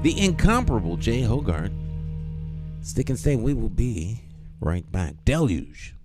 the incomparable Jay Hogarth. Stick and stay. We will be right back. Deluge.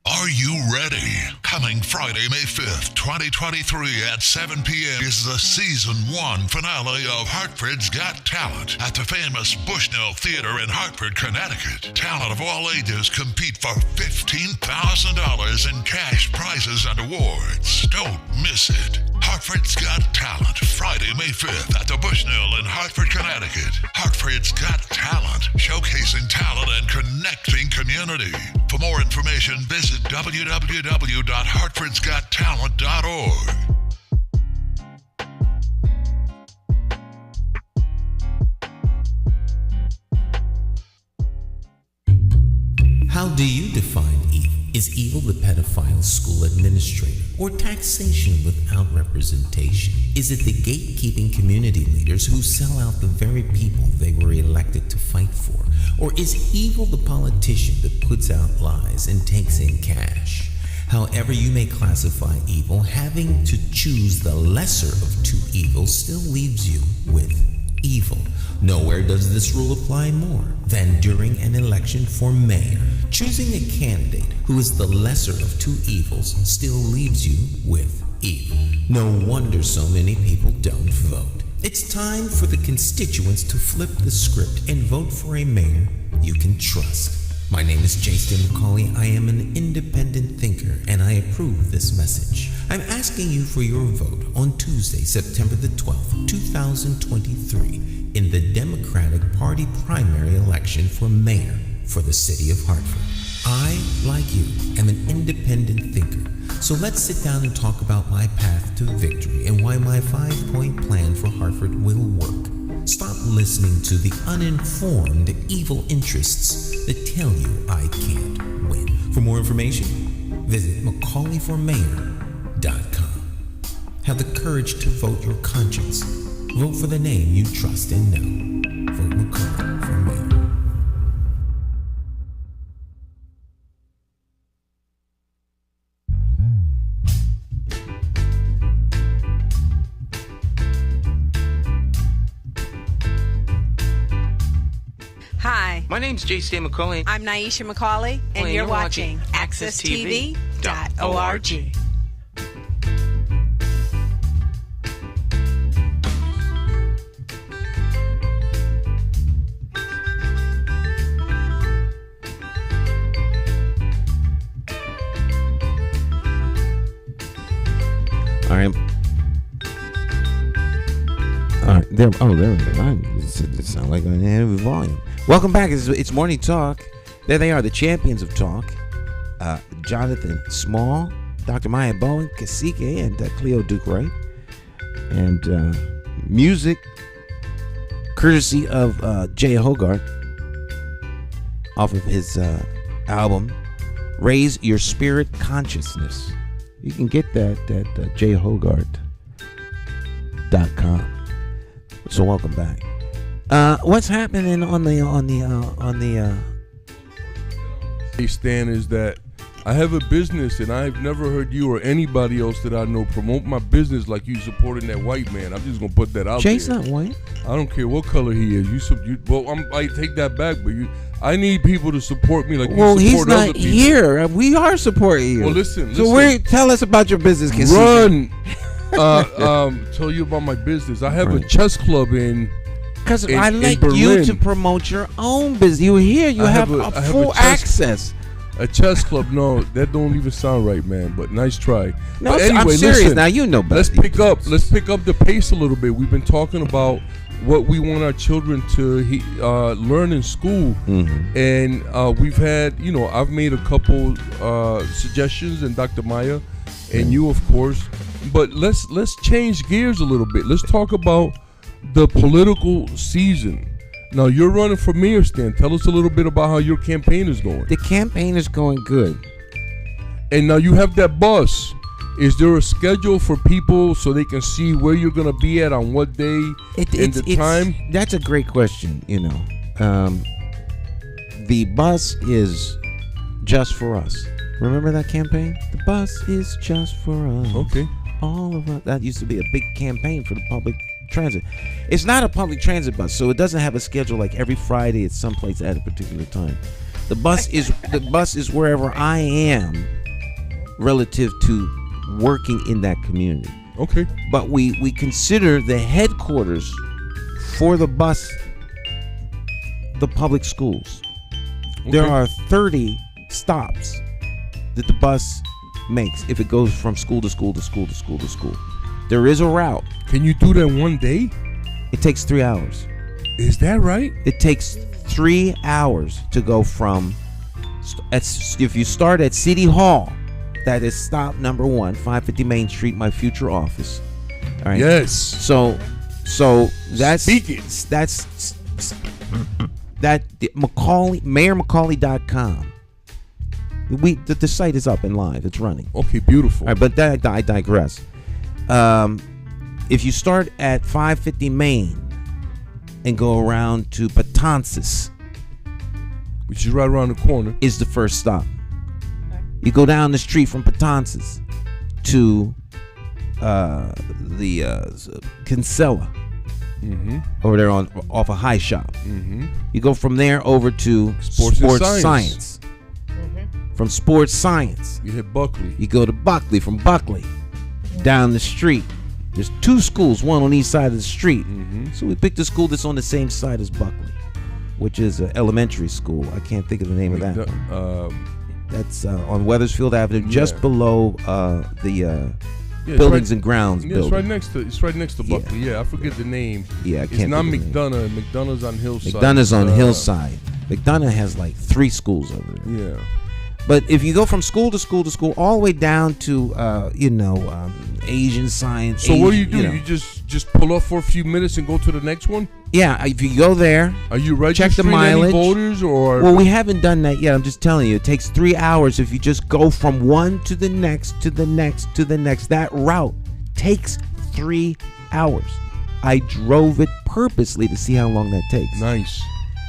Are you ready? Coming Friday, May 5th, 2023 at 7 p.m. is the Season 1 finale of Hartford's Got Talent at the famous Bushnell Theater in Hartford, Connecticut. Talent of all ages compete for $15,000 in cash prizes and awards. Don't miss it. Hartford's Got Talent, Friday, May 5th at the Bushnell in Hartford, Connecticut. Hartford's Got Talent, showcasing talent and connecting community. For more information, visit www.hartfordsgottalent.org. How do you define evil? Is evil the pedophile school administrator or taxation without representation? Is it the gatekeeping community leaders who sell out the very people they were elected to fight for? Or is evil the politician that puts out lies and takes in cash? However you may classify evil, having to choose the lesser of two evils still leaves you with evil. Nowhere does this rule apply more than during an election for mayor. Choosing a candidate who is the lesser of two evils still leaves you with evil. No wonder so many people don't vote. It's time for the constituents to flip the script and vote for a mayor you can trust. My name is Jason McCauley. I am an independent thinker, and I approve this message. I'm asking you for your vote on Tuesday, September the 12th, 2023, in the Democratic Party primary election for mayor for the city of Hartford. I, like you, am an independent thinker. So let's sit down and talk about my path to victory and why my 5-point plan for Hartford will work. Stop listening to the uninformed evil interests that tell you I can't win. For more information, visit McCauleyformayor.com. Have the courage to vote your conscience. Vote for the name you trust and know. Vote McCauley for mayor. Hi, My name's J.C. McCauley. I'm Naisha McCauley, and you're watching AccessTV.org. All right. All right. There we go. It sounds like I have a volume. Welcome back. It's Morning Talk. There they are, the champions of talk. Jonathan Small, Dr. Maya Bowen, Cacique, and Cleo Duke Wright. And music courtesy of Jay Hogarth off of his album Raise Your Spirit Consciousness. You can get that at jhogarth.com. So welcome back. What's happening on the Hey Stan, is that I have a business and I've never heard you or anybody else that I know promote my business like you supporting that white man. I'm just gonna put that out Jay's there. not white. I don't care what color he is. I take that back, but I need people to support me like you support he's other not people. here. We are supporting you. Well, listen. So tell us about your business, Cacique. Run. Tell you about my business. I have a chess club because in I like Berlin. you to promote your own business. You here, you have full access. A chess club? No, that don't even sound right, man. But nice try. No, but anyway, I'm serious. listen, Now you know better. Let's pick up the pace a little bit. We've been talking about what we want our children to learn in school, and we've had, I've made a couple suggestions, and Dr. Maya, and you, of course. But let's change gears a little bit. Let's talk about the political season. Now, you're running for mayor, Stan. Tell us a little bit about how your campaign is going. The campaign is going good. And now you have that bus. Is there a schedule for people so they can see where you're going to be at on what day and the time? That's a great question, The bus is just for us. Remember that campaign? The bus is just for us. Okay. All of us. That used to be a big campaign for the public transit. It's not a public transit bus, so it doesn't have a schedule like every Friday it's someplace at a particular time. The bus is wherever I am relative to working in that community. Okay. But we consider the headquarters for the bus the public schools. Okay. There are 30 stops that the bus makes if it goes from school to school to school to school to school. There is a route. Can you do that one day? It takes 3 hours. Is that right? It takes 3 hours to go from, if you start at City Hall, that is stop number 1, 550 Main Street, my future office. All right. Yes. So that's McCauley, MayorMcCauley.com. The site is up and live. It's running. Okay, beautiful. All right, but I digress. If you start at 550 Main and go around to Patances, which is right around the corner, is the first stop. You go down the street from Patances to the Kinsella, over there off of High Shop. You go from there over to Sports Science. From Sports Science, you hit Buckley. You go to Buckley. From Buckley, down the street. There's 2 schools, one on each side of the street. So we picked a school that's on the same side as Buckley, which is an elementary school. I can't think of the name of that one. That's on Weathersfield Avenue, just below the Buildings and Grounds building. It's right next to Buckley. Yeah, I forget the name. Yeah, I can't. It's not McDonough. McDonough's on Hillside. McDonough's on Hillside. McDonough has like 3 schools over there. Yeah. But if you go from school to school to school, all the way down to Asian science. So what do? You just pull up for a few minutes and go to the next one? Yeah, if you go there, are you registering check the mileage? Any voters or? Well, we haven't done that yet. I'm just telling you, it takes 3 hours if you just go from one to the next to the next to the next. That route takes 3 hours. I drove it purposely to see how long that takes. Nice.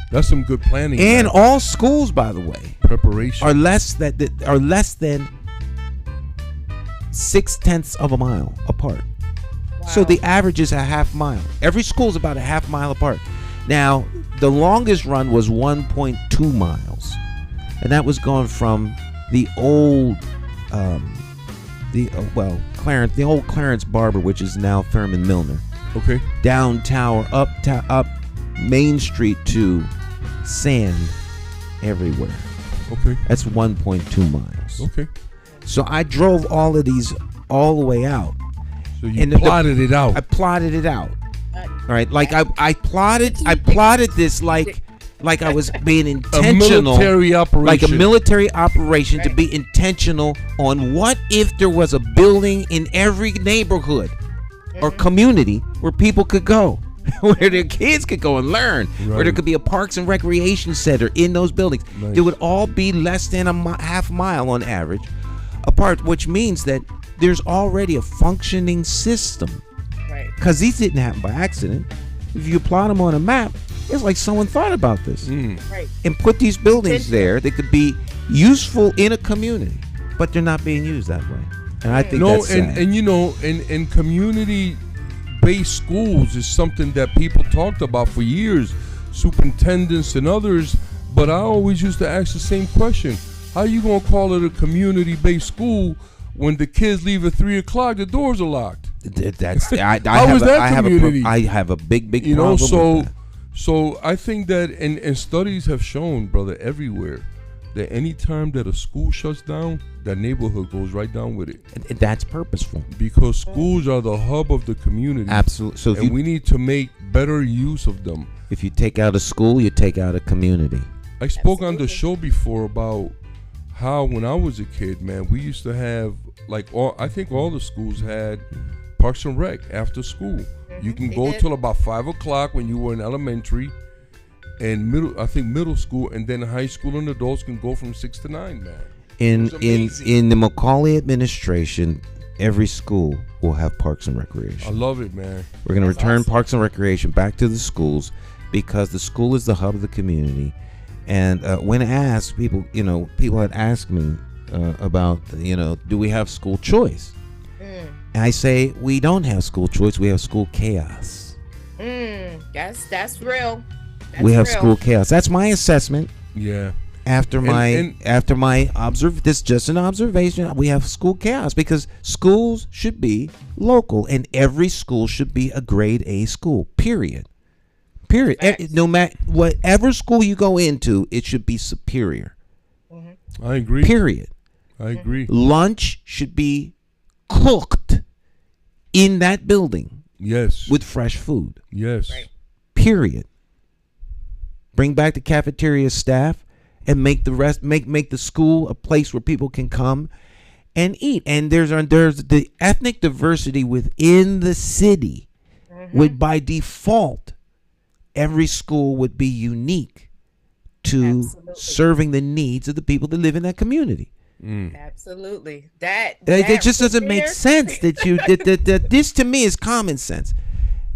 That's some good planning. And man. All schools, by the way, preparation are less than 0.6 of a mile apart. Wow. So the average is a half mile. Every school is about a half mile apart. Now, the longest run was 1.2 miles, and that was going from the old, the old Clarence Barber, which is now Thurman Milner. Okay. Down Tower, up Main Street to sand everywhere. Okay. That's 1.2 miles. Okay. So I drove all of these all the way out. So you plotted it out. I plotted it out. All right. Like I plotted this like I was being intentional. A military operation. Like a military operation to be intentional on what if there was a building in every neighborhood or community where people could go. Where their kids could go and learn, where there could be a parks and recreation center in those buildings. Nice. It would all be less than a half mile on average apart, which means that there's already a functioning system. Right. Because these didn't happen by accident. If you plot them on a map, it's like someone thought about this right. and put these buildings there that could be useful in a community, but they're not being used that way. And I think that's sad. And community-based schools is something that people talked about for years, superintendents and others. But I always used to ask the same question: how you gonna call it a community-based school when the kids leave at 3:00? The doors are locked. That's I have a big problem with that. So I think that, and studies have shown, brother, everywhere, that any time that a school shuts down, that neighborhood goes right down with it. And that's purposeful. Because schools are the hub of the community. Absolutely. So we need to make better use of them. If you take out a school, you take out a community. I spoke on the show before about how when I was a kid, man, we used to have, I think all the schools had Parks and Rec after school. You can go till about 5:00 when you were in elementary, and middle school, and then high school and adults can go from 6 to 9, man. In the McCauley administration, every school will have Parks and Recreation. I love it, man. We're going to return Parks and Recreation back to the schools because the school is the hub of the community. And when asked, people had asked me about, do we have school choice? And I say, we don't have school choice. We have school chaos. That's real. We have school chaos. That's my assessment. Yeah. After my this is just an observation. We have school chaos because schools should be local, and every school should be a grade A school. Period. No matter whatever school you go into, it should be superior. I agree. Period. I agree. Lunch should be cooked in that building. Yes. With fresh food. Yes. Right. Period. Bring back the cafeteria staff and make the school a place where people can come and eat. And there's the ethnic diversity within the city. Would by default, every school would be unique to serving the needs of the people that live in that community. Absolutely. That it just doesn't make sense that this to me is common sense.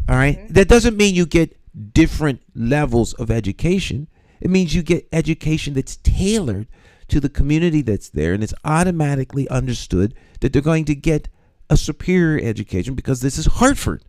All right. That doesn't mean you get different levels of education. It means you get education that's tailored to the community that's there, and it's automatically understood that they're going to get a superior education because this is Hartford.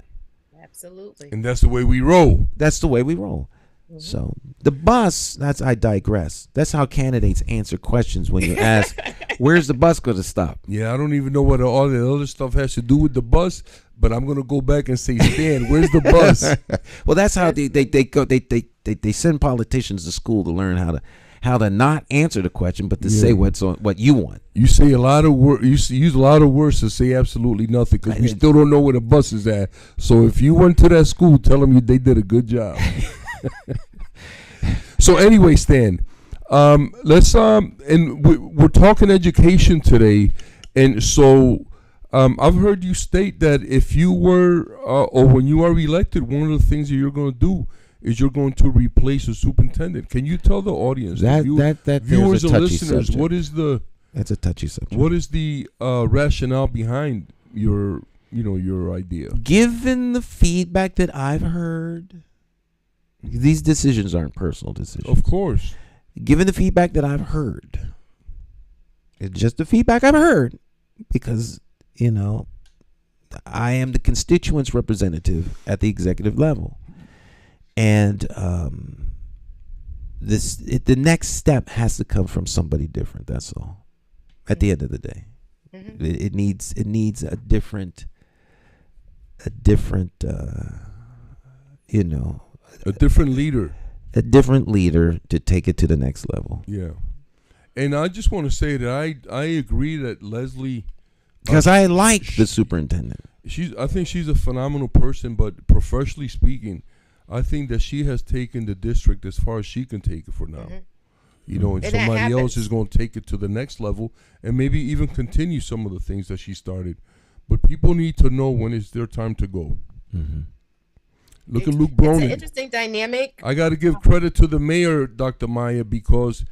Absolutely. And that's the way we roll. That's the way we roll. So the bus, I digress. That's how candidates answer questions when you ask, where's the bus going to stop? Yeah, I don't even know what all the other stuff has to do with the bus, but I'm going to go back and say, Stan, where's the bus? Well, that's how they send politicians to school to learn how to not answer the question, but to say what you want. You say a lot of use a lot of words to say absolutely nothing because we still don't know where the bus is at. So if you went to that school, tell them they did a good job. So anyway, Stan, let's and we're talking education today, and so I've heard you state that if you were or when you are elected, one of the things that you're going to do is you're going to replace a superintendent. Can you tell the audience, that viewers and listeners, subject. That's a touchy subject. What is the rationale behind your idea? Given the feedback that I've heard, these decisions aren't personal decisions. Of course. Given the feedback that I've heard, it's just the feedback I've heard because, I am the constituents representative at the executive level. And the next step has to come from somebody different. That's all. At the end of the day, it needs a different a different leader to take it to the next level. Yeah. And I just want to say that I agree that Leslie, because I like the superintendent. I think she's a phenomenal person, but professionally speaking, I think that she has taken the district as far as she can take it for now. And somebody else is going to take it to the next level and maybe even continue some of the things that she started. But people need to know when it's their time to go. Look at Luke Bronin. It's an interesting dynamic. I got to give credit to the mayor, Dr. Maya, because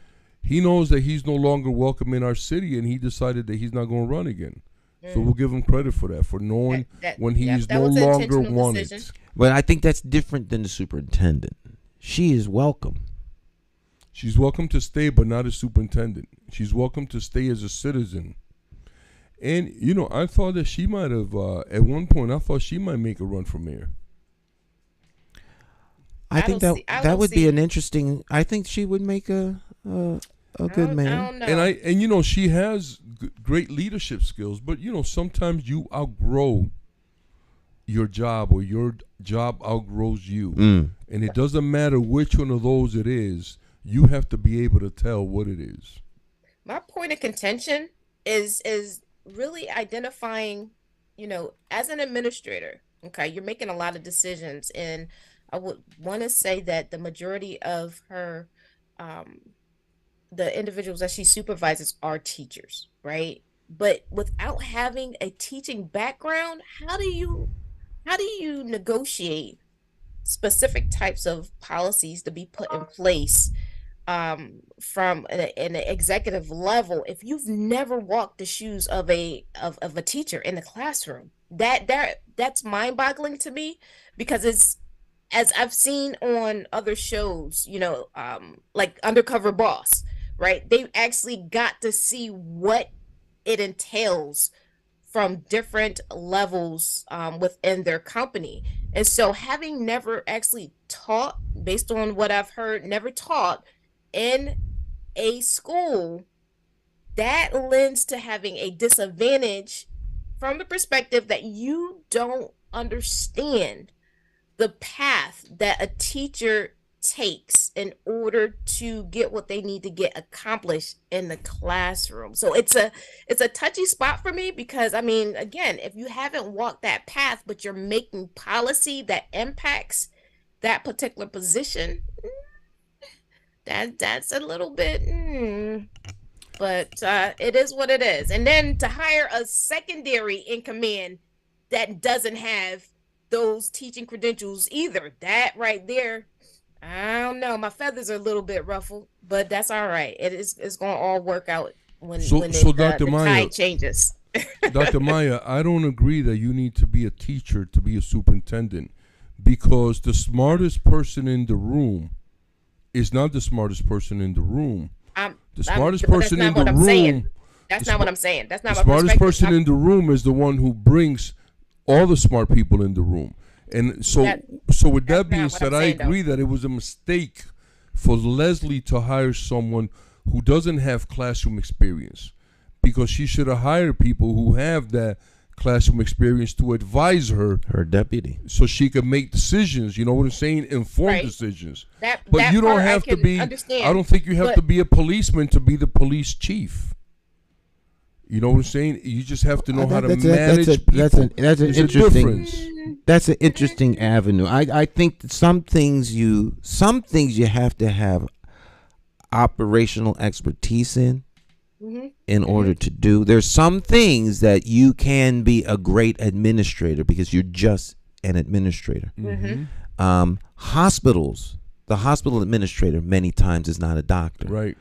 he knows that he's no longer welcome in our city, and he decided that he's not going to run again. So we'll give him credit for that, for knowing when he's no longer wanted. But I think that's different than the superintendent. She is welcome. She's welcome to stay, but not as superintendent. She's welcome to stay as a citizen. And, I thought that she might have, at one point, I thought she might make a run for mayor. I think that would be an interesting. I think she would make a good mayor. I don't know. And she has great leadership skills, but sometimes you outgrow your job, or your job outgrows you, and it doesn't matter which one of those it is. You have to be able to tell what it is. My point of contention is really identifying, as an administrator. Okay, you're making a lot of decisions, and I would want to say that the majority of her, the individuals that she supervises are teachers, right? But without having a teaching background, how do you negotiate specific types of policies to be put in place from an executive level if you've never walked the shoes of a teacher in the classroom? That's mind-boggling to me, because it's, as I've seen on other shows, like Undercover Boss, right? They actually got to see what it entails from different levels within their company. And so having never actually taught, based on what I've heard, never taught in a school, that lends to having a disadvantage from the perspective that you don't understand the path that a teacher takes in order to get what they need to get accomplished in the classroom. So it's a touchy spot for me, because I mean, again, if you haven't walked that path but you're making policy that impacts that particular position, that's a little bit but it is what it is. And then to hire a secondary in command that doesn't have those teaching credentials either, that right there, I don't know, my feathers are a little bit ruffled, but that's all right. It's going to all work out when Dr. the Maya, tide changes. Dr. Maya, I don't agree that you need to be a teacher to be a superintendent, because the smartest person in the room is not the smartest person in the room. The smartest person in the room. That's not what I'm saying. That's not the smartest person in the room is the one who brings all the smart people in the room. And so with that being said, I agree that it was a mistake for Leslie to hire someone who doesn't have classroom experience, because she should have hired people who have that classroom experience to advise her deputy, so she could make decisions. You know what I'm saying? Informed decisions. But you don't have to be. Understand, I don't think you have to be a policeman to be the police chief. You know what I'm saying? You just have to know how to manage people. That's an interesting. That's an interesting avenue. I think that some things you have to have operational expertise in order to do. There's some things that you can be a great administrator because you're just an administrator. Hospitals, the hospital administrator many times is not a doctor. Right.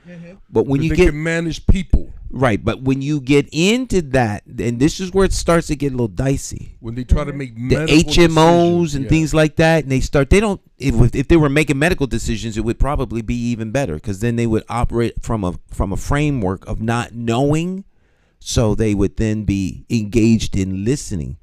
But when you they can manage people. Right, but when you get into that, and this is where it starts to get a little dicey. When they try to make the HMOs and things like that, and if they were making medical decisions, it would probably be even better, because then they would operate from a framework of not knowing, so they would then be engaged in listening.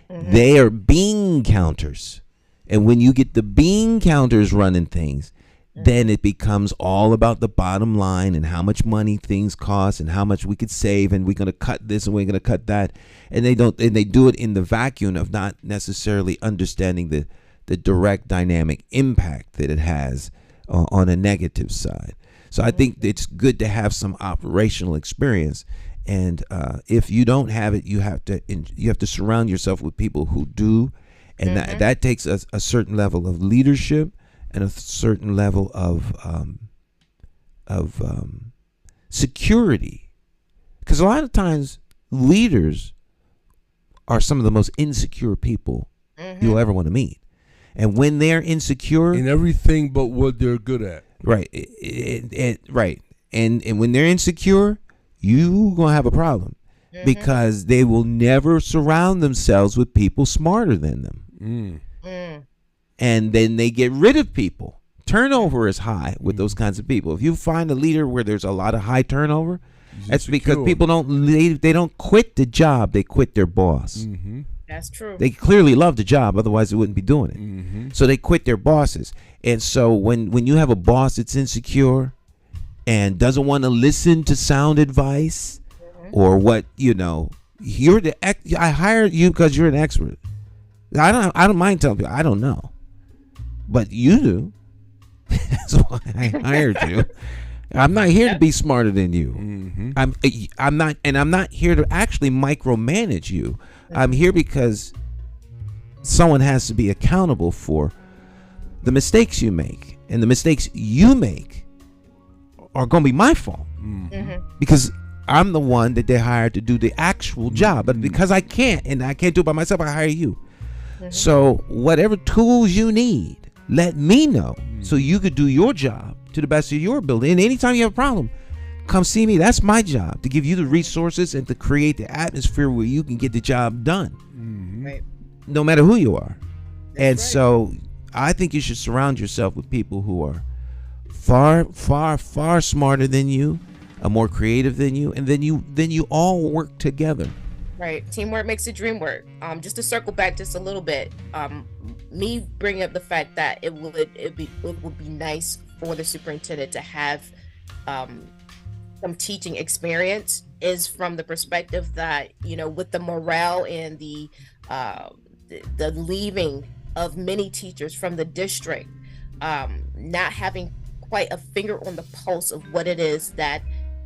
They are bean counters, and when you get the bean counters running things, then it becomes all about the bottom line and how much money things cost and how much we could save, and we're going to cut this and we're going to cut that, and they do it in the vacuum of not necessarily understanding the direct dynamic impact that it has on a negative side. So I think it's good to have some operational experience, and if you don't have it, you have to surround yourself with people who do, and that takes a certain level of leadership and a certain level of security, because a lot of times leaders are some of the most insecure people you'll ever want to meet, and when they're insecure in everything but what they're good at, right, and when they're insecure, you gonna have a problem, because they will never surround themselves with people smarter than them. And then they get rid of people. Turnover is high with those kinds of people. If you find a leader where there's a lot of high turnover, that's because people don't quit the job, they quit their boss. That's true. They clearly love the job, otherwise they wouldn't be doing it. So they quit their bosses. And so when you have a boss that's insecure and doesn't want to listen to sound advice, or what, I hired you because you're an expert. I don't mind telling people I don't know, but you do. That's why I hired you. I'm not here to be smarter than you. I'm not here to actually micromanage you. I'm here because someone has to be accountable for the mistakes you make, and the mistakes you make are going to be my fault, because I'm the one that they hired to do the actual job. But because I can't do it by myself, I hire you. So whatever tools you need, let me know, so you could do your job to the best of your ability. And anytime you have a problem, come see me. That's my job, to give you the resources and to create the atmosphere where you can get the job done, Right. no matter who you are. So I think you should surround yourself with people who are far, far, far smarter than you, more creative than you, and then you all work together. Right. Teamwork makes the dream work. Just to circle back just a little bit, me bringing up the fact that it would be nice for the superintendent to have some teaching experience is from the perspective that, with the morale and the leaving of many teachers from the district, not having quite a finger on the pulse of what it is that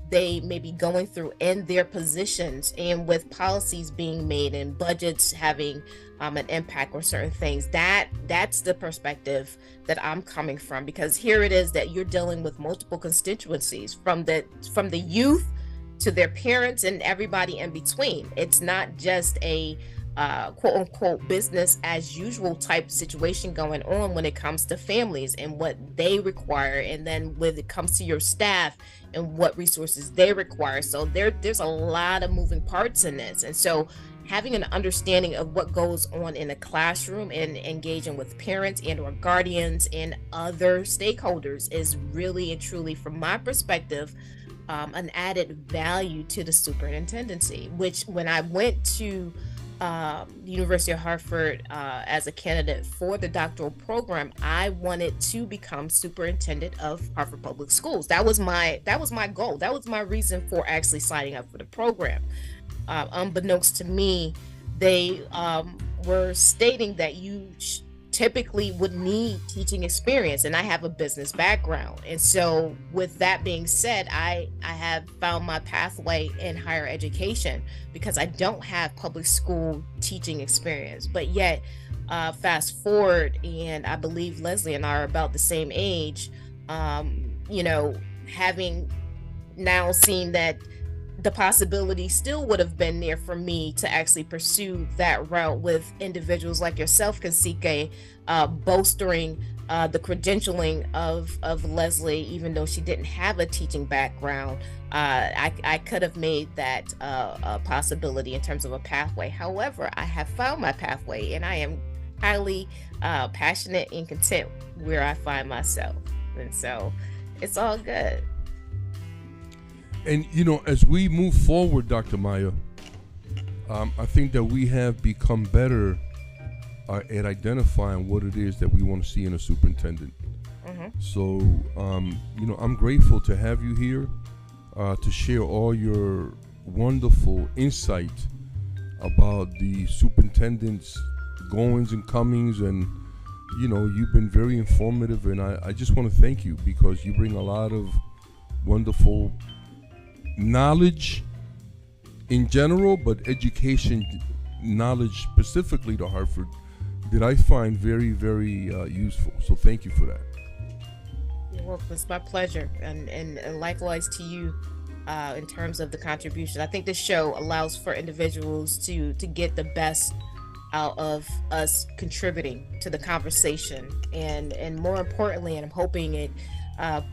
they may be going through in their positions, and with policies being made and budgets having an impact on certain things. That's the perspective that I'm coming from, because here it is that you're dealing with multiple constituencies, from the youth to their parents and everybody in between. It's not just a quote unquote business as usual type situation going on when it comes to families and what they require, and then when it comes to your staff and what resources they require. So there's a lot of moving parts in this, and so having an understanding of what goes on in a classroom and engaging with parents and or guardians and other stakeholders is really and truly, from my perspective, an added value to the superintendency, which when I went to University of Hartford as a candidate for the doctoral program, I wanted to become superintendent of Hartford Public Schools. That was my goal. That was my reason for actually signing up for the program. Unbeknownst to me, they were stating that you typically would need teaching experience, and I have a business background, and so with that being said, I have found my pathway in higher education because I don't have public school teaching experience. But yet fast forward, and I believe Leslie and I are about the same age, having now seen that the possibility still would have been there for me to actually pursue that route with individuals like yourself, Kasike, bolstering the credentialing of Leslie, even though she didn't have a teaching background. I could have made that a possibility in terms of a pathway. However, I have found my pathway, and I am highly passionate and content where I find myself. And so it's all good. And, as we move forward, Dr. Maya, I think that we have become better at identifying what it is that we want to see in a superintendent. Mm-hmm. So, I'm grateful to have you here to share all your wonderful insight about the superintendent's goings and comings. And, you've been very informative. And I just want to thank you, because you bring a lot of wonderful knowledge in general, but education knowledge specifically to Hartford that I find very, very useful. So thank you for that. You're welcome. It's my pleasure, and likewise to you in terms of the contribution. I think this show allows for individuals to get the best out of us contributing to the conversation, and more importantly, and I'm hoping it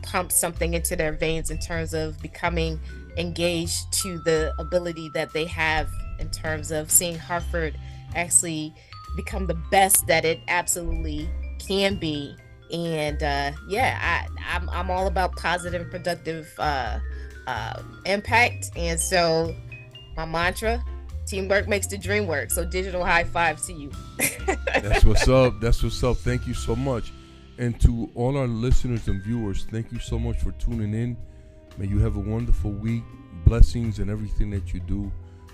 pumps something into their veins in terms of becoming engaged to the ability that they have in terms of seeing Hartford actually become the best that it absolutely can be. And I'm all about positive and productive impact. And so my mantra, teamwork makes the dream work. So digital high five to you. That's what's up. That's what's up. Thank you so much. And to all our listeners and viewers, thank you so much for tuning in. May you have a wonderful week. Blessings in everything that you do.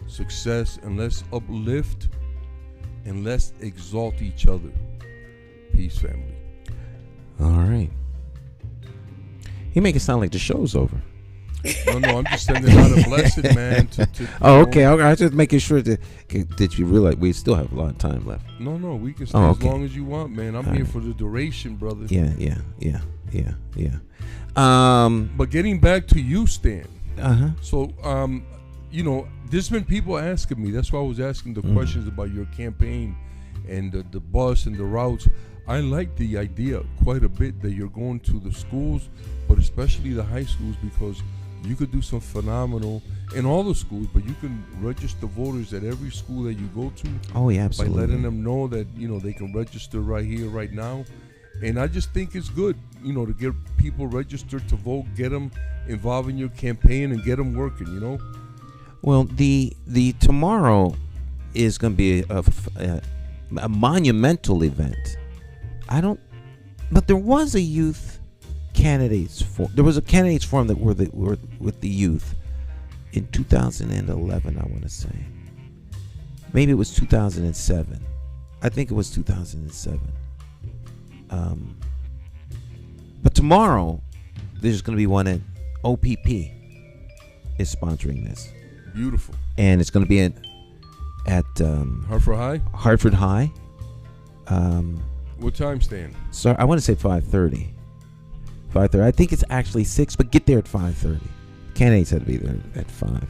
Success, and let's uplift and let's exalt each other. Peace, family. All right. You make it sound like the show's over. No, I'm just sending out a blessing, man. Okay. I was just making sure that you realize we still have a lot of time left. No, we can stay as long as you want, man. I'm here for the duration, brother. Yeah. But getting back to you, Stan. So, there's been people asking me. That's why I was asking the questions about your campaign and the bus and the routes. I like the idea quite a bit that you're going to the schools, but especially the high schools, because you could do some phenomenal in all the schools, but you can register voters at every school that you go to. Oh, yeah, absolutely. By letting them know that, they can register right here, right now. And I just think it's good, to get people registered to vote, get them involved in your campaign, and get them working, Well, the tomorrow is going to be a monumental event But there was a youth candidates forum. There was a candidates forum that were with the youth in 2011. I want to say, maybe it was 2007. I think it was 2007. But tomorrow there's going to be one at OPP is sponsoring this. Beautiful. And it's going to be at Hartford High. Hartford High. What time stand? Sorry, I want to say 5:30. 5:30. I think it's actually 6, but get there at 5:30. Candidates had to be there at 5.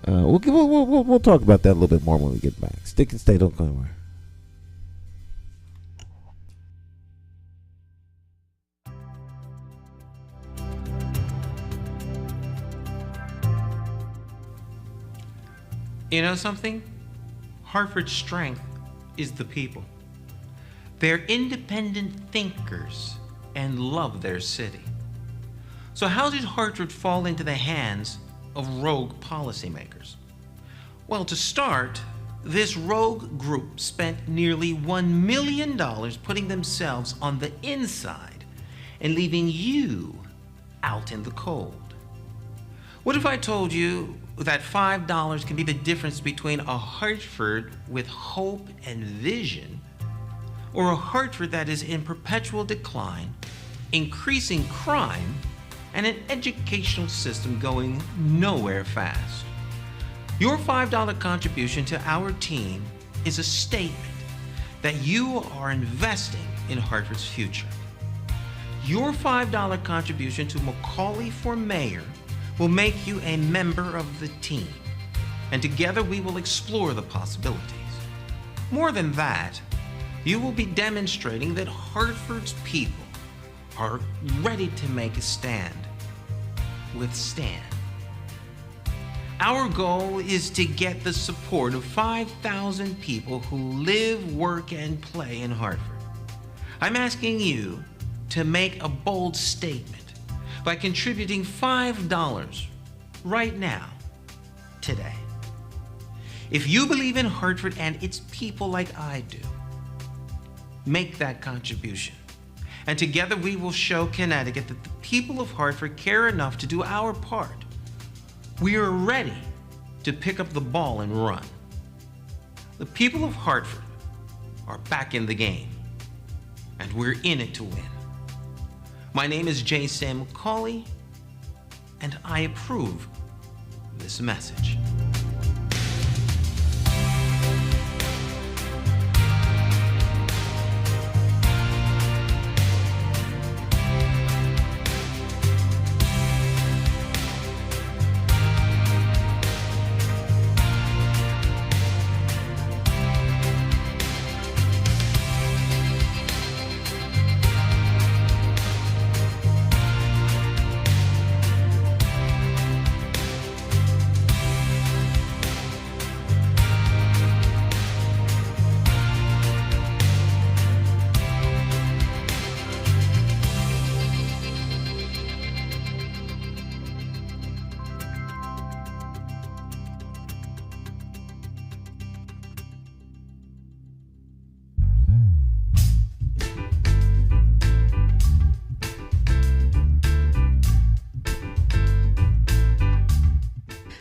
We'll talk about that a little bit more when we get back. Stick and stay. Don't go anywhere. You know something? Hartford's strength is the people. They're independent thinkers and love their city. So how did Hartford fall into the hands of rogue policymakers? Well, to start, this rogue group spent nearly $1 million putting themselves on the inside and leaving you out in the cold. What if I told you that $5 can be the difference between a Hartford with hope and vision or a Hartford that is in perpetual decline, increasing crime, and an educational system going nowhere fast? Your $5 contribution to our team is a statement that you are investing in Hartford's future. Your $5 contribution to McCauley for mayor will make you a member of the team, and together we will explore the possibilities. More than that, you will be demonstrating that Hartford's people are ready to make a stand with Stan. Our goal is to get the support of 5,000 people who live, work, and play in Hartford. I'm asking you to make a bold statement by contributing $5 right now, today. If you believe in Hartford and its people like I do, make that contribution. And together we will show Connecticut that the people of Hartford care enough to do our part. We are ready to pick up the ball and run. The people of Hartford are back in the game, and we're in it to win. My name is J. Sam McCauley, and I approve this message.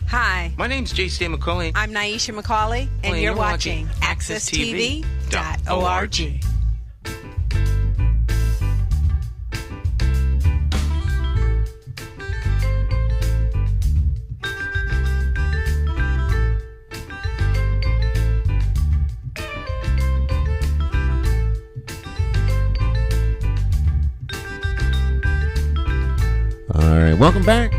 Hi, My name's J. Stan McCauley. I'm Naisha McCauley, and Well, you're watching AccessTV.org. All right, welcome back.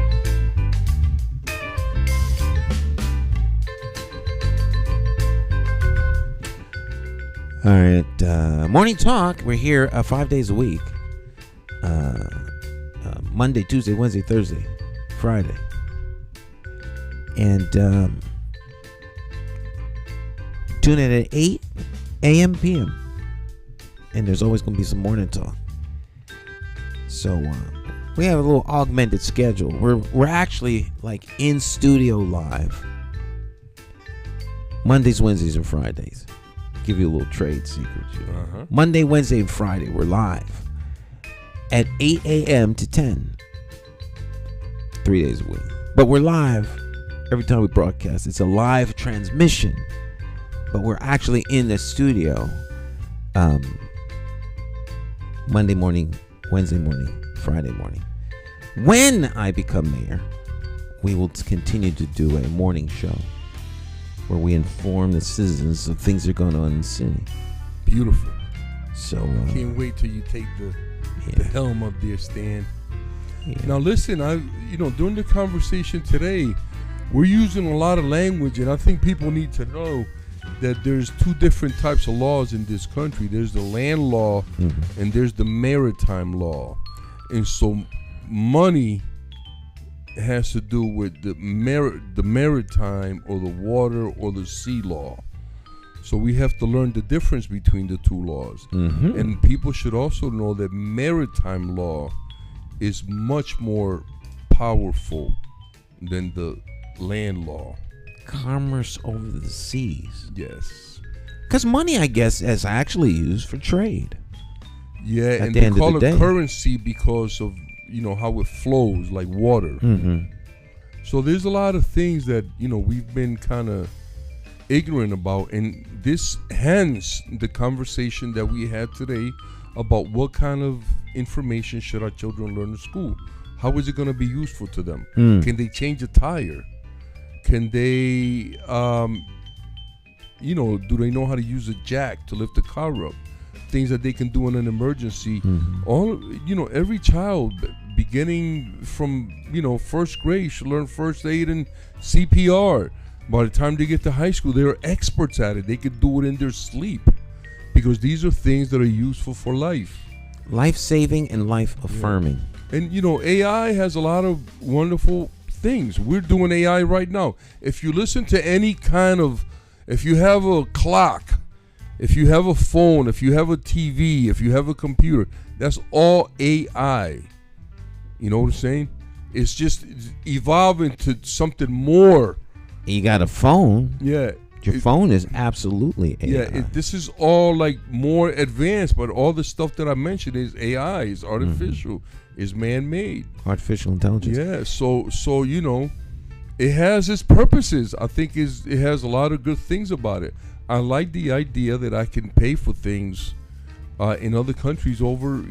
All right, Morning Talk. We're here 5 days a week. Monday, Tuesday, Wednesday, Thursday, Friday. And tune in at 8 a.m. p.m. And there's always going to be some morning talk. So we have a little augmented schedule. We're actually like in studio live Mondays, Wednesdays, and Fridays. give you a little trade secret. Uh-huh. Monday, Wednesday, and Friday, we're live at 8 a.m. to 10. 3 days a week. But we're live every time we broadcast. It's a live transmission. But we're actually in the studio Monday morning, Wednesday morning, Friday morning. When I become mayor, we will continue to do a morning show where we inform the citizens of things that are going on in the city. Beautiful. So can't wait till you take the helm up there, Stan. Yeah. Now listen, during the conversation today, we're using a lot of language, and I think people need to know that there's two different types of laws in this country. There's the land law, and there's the maritime law. And so money has to do with the maritime or the water or the sea law. So we have to learn the difference between the two laws. And people should also know that maritime law is much more powerful than the land law. Commerce over the seas. Yes. Because money, I guess, is actually used for trade. Yeah, At and the they end of call the it day. currency because of how it flows like water. So there's a lot of things that we've been kind of ignorant about, and this hence the conversation that we had today about what kind of information should our children learn in school. How is it going to be useful to them? Can they change a tire? Can they do they know how to use a jack to lift the car up? Things that they can do in an emergency. Every child beginning from first grade should learn first aid and CPR. By the time they get to high school, they're experts at it. They could do it in their sleep because these are things that are useful for life. Life-saving and life-affirming. And AI has a lot of wonderful things. We're doing AI right now. If you listen to if you have a clock, if you have a phone, if you have a TV, if you have a computer, that's all AI. You know what I'm saying? It's just evolving to something more. You got a phone. Yeah. Your phone is absolutely AI. Yeah, this is all like more advanced, but all the stuff that I mentioned is AI, is artificial, is man-made. Artificial intelligence. Yeah, so it has its purposes. I think it has a lot of good things about it. I like the idea that I can pay for things in other countries over,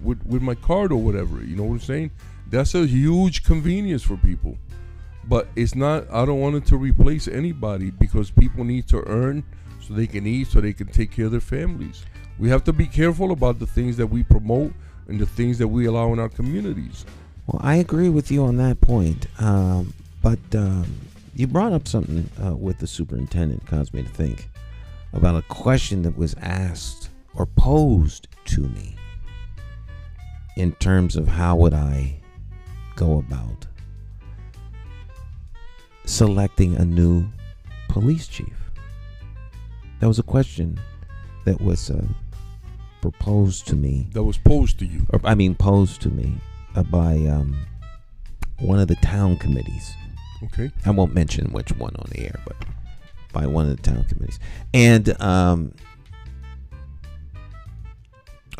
with my card or whatever. You know what I'm saying? That's a huge convenience for people. But it's not, I don't want it to replace anybody because people need to earn so they can eat, so they can take care of their families. We have to be careful about the things that we promote and the things that we allow in our communities. Well, I agree with you on that point. But you brought up something with the superintendent, caused me to think about a question that was asked or posed to me in terms of how would I go about selecting a new police chief. That was a question that was proposed to me. That was posed to you. Posed to me by one of the town committees. Okay. I won't mention which one on the air, but by one of the town committees. And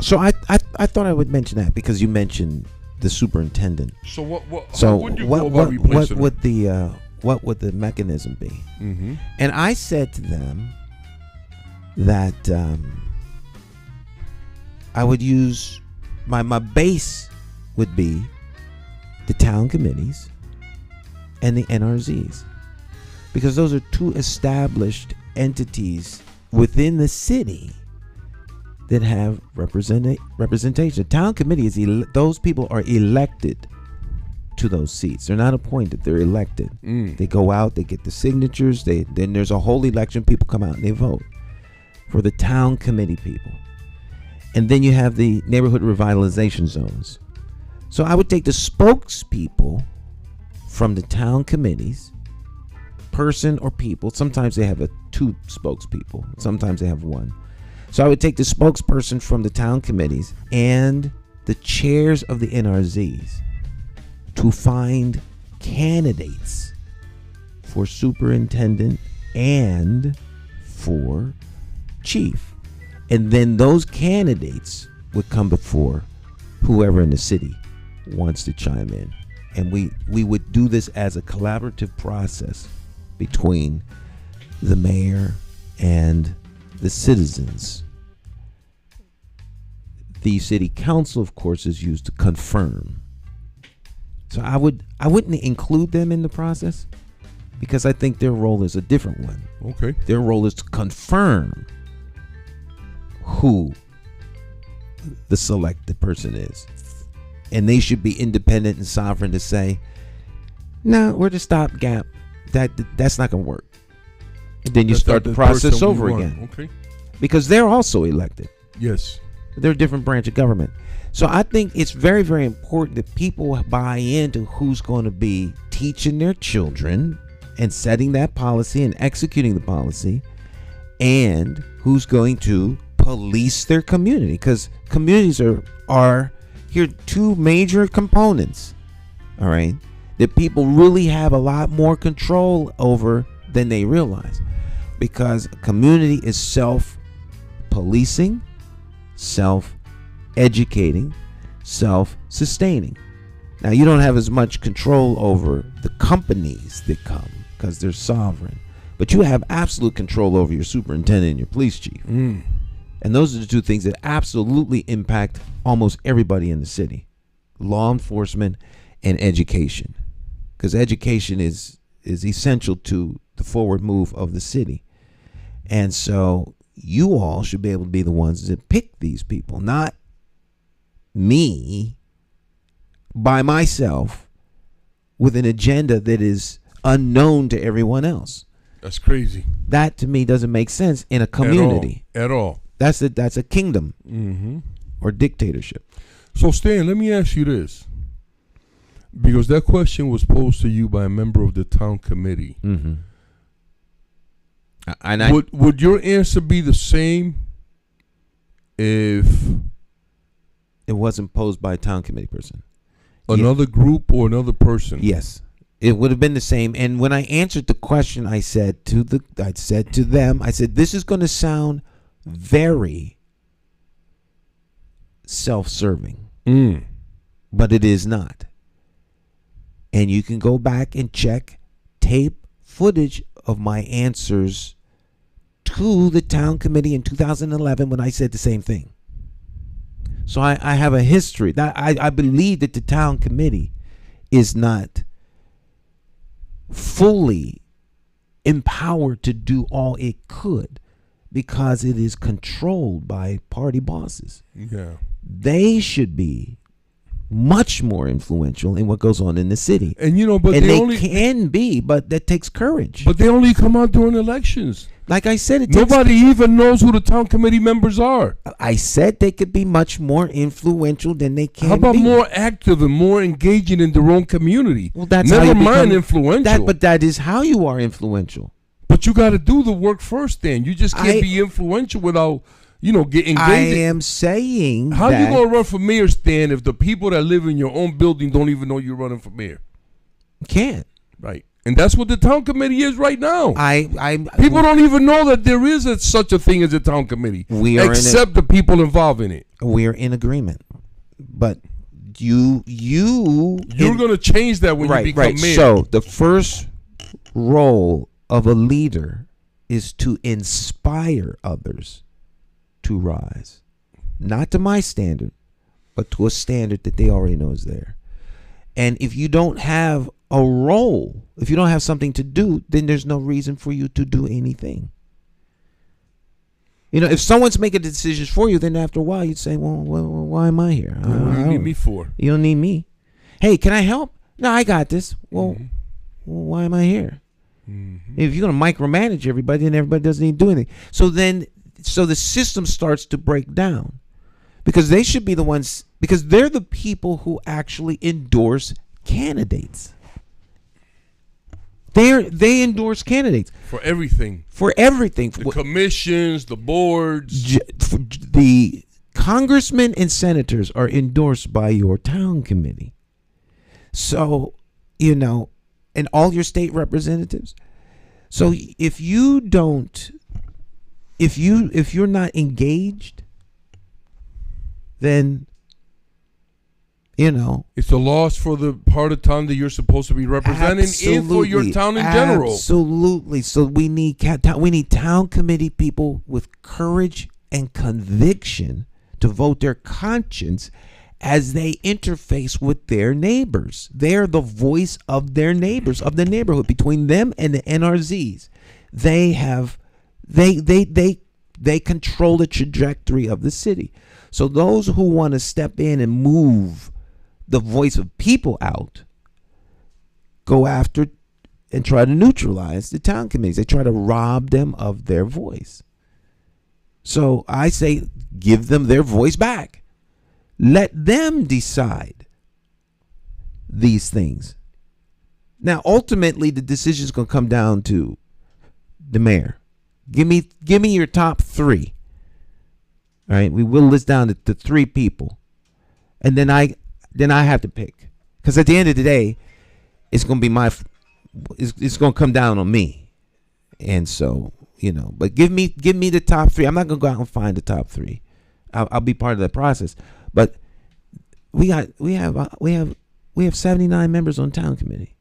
so I thought I would mention that because you mentioned the superintendent. So what would the mechanism be? Mm-hmm. And I said to them that I would use my base would be the town committees and the NRZs, because those are two established entities within the city that have representation. The town committee is those people are elected to those seats. They're not appointed, they're elected. They go out, they get the signatures, then there's a whole election, people come out and they vote for the town committee people. And then you have the neighborhood revitalization zones. So I would take the spokespeople from the town committees, person or people. Sometimes they have two spokespeople, sometimes they have one. So I would take the spokesperson from the town committees and the chairs of the NRZs to find candidates for superintendent and for chief. And then those candidates would come before whoever in the city wants to chime in. And we would do this as a collaborative process between the mayor and the citizens. The city council, of course, is used to confirm. So I wouldn't include them in the process because I think their role is a different one. Okay. Their role is to confirm who the selected person is. And they should be independent and sovereign to say, no, we're the stopgap. That's not going to work. And then you start the process over again. Okay. Because they're also elected. Yes. They're a different branch of government. So I think it's very, very important that people buy into who's going to be teaching their children and setting that policy and executing the policy, and who's going to police their community. Because communities are here two major components, all right, that people really have a lot more control over than they realize. Because a community is self-policing, self-educating, self-sustaining. Now, you don't have as much control over the companies that come because they're sovereign, but you have absolute control over your superintendent and your police chief. And those are the two things that absolutely impact almost everybody in the city: law enforcement and education, because education is essential to the forward move of the city. And so you all should be able to be the ones that pick these people, not me by myself with an agenda that is unknown to everyone else. That's crazy. That to me doesn't make sense in a community. At all. That's a kingdom or dictatorship. So Stan, let me ask you this, because that question was posed to you by a member of the town committee. Would your answer be the same if it wasn't posed by a town committee person? Another group or another person? Yes, it would have been the same. And when I answered the question, I said to them, this is going to sound very self-serving, but it is not. And you can go back and check tape footage of my answers to the town committee in 2011 when I said the same thing. So I have a history. That I believe that the town committee is not fully empowered to do all it could because it is controlled by party bosses. Yeah. They should be much more influential in what goes on in the city. And but they can be, but that takes courage. But they only come out during elections. Like I said, nobody even knows who the town committee members are. I said they could be much more influential than they can be. How about more active and more engaging in their own community? Well, that's never how you mind influential. But that is how you are influential. But you got to do the work first. Then you just can't be influential without get engaged. I am saying how you gonna run for mayor, Stan, if the people that live in your own building don't even know you're running for mayor? Can't. Right. And that's what the town committee is right now. People don't even know that there is such a thing as a town committee, except the people involved in it. We are in agreement, but you're going to change that when you become mayor. So the first role of a leader is to inspire others to rise, not to my standard, but to a standard that they already know is there. And if you don't have a role, if you don't have something to do, then there's no reason for you to do anything. If someone's making decisions for you, then after a while you'd say, well why am I here? What do you need me for? You don't need me. Hey, can I help? No, I got this. Well, why am I here? If you're going to micromanage everybody, then everybody doesn't need to do anything. So the system starts to break down, because they should be the ones, because they're the people who actually endorse candidates. They endorse candidates for everything. The commissions, the boards. The congressmen and senators are endorsed by your town committee. So, and all your state representatives. So if you don't if you're not engaged, then it's a loss for the part of town that you're supposed to be representing and for your town in general. Absolutely. So we need town committee people with courage and conviction to vote their conscience as they interface with their neighbors. They're the voice of their neighbors, of the neighborhood. Between them and the NRZs, they control the trajectory of the city. So those who want to step in and move the voice of people out go after and try to neutralize the town committees. They try to rob them of their voice. So I say, give them their voice back. Let them decide these things. Now, ultimately, the decision is going to come down to the mayor. Give me your top three. All right, we will list down to three people, and then I have to pick, because at the end of the day, it's going to be it's going to come down on me, and so But give me the top three. I'm not going to go out and find the top three. I'll be part of that process. But we have 79 members on town committee,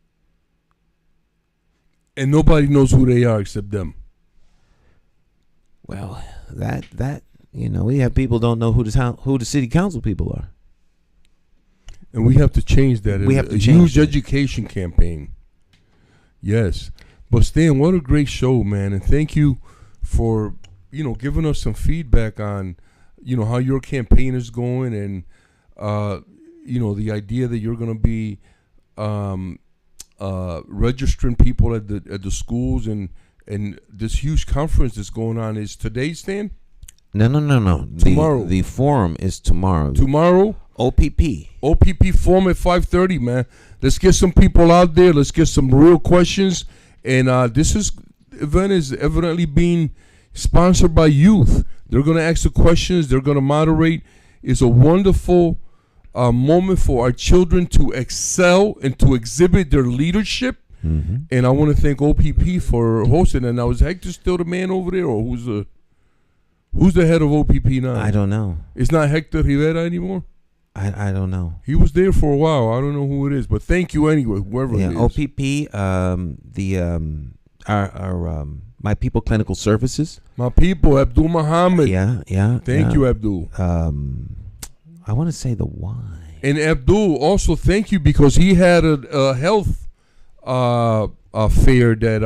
and nobody knows who they are except them. Well, that we have people don't know who the city council people are, and we have to change that. We have to change huge that. Education campaign. Yes, but Stan, what a great show, man, and thank you for giving us some feedback on how your campaign is going, and the idea that you're going to be registering people at the schools, and this huge conference that's going on is today, Stan? No. Tomorrow. The forum is tomorrow. Tomorrow? OPP forum at 5:30, man. Let's get some people out there. Let's get some real questions. And this event is evidently being sponsored by youth. They're going to ask the questions. They're going to moderate. It's a wonderful moment for our children to excel and to exhibit their leadership. Mm-hmm. And I want to thank OPP for hosting. And now, is Hector still the man over there, or who's the head of OPP now? I don't know. It's not Hector Rivera anymore? I don't know. He was there for a while. I don't know who it is, but thank you anyway, whoever it is. OPP, My People Clinical Services. My people, Abdul Muhammad. Yeah. Thank you, Abdul. I want to say the Y. And Abdul, also thank you, because he had a health fair that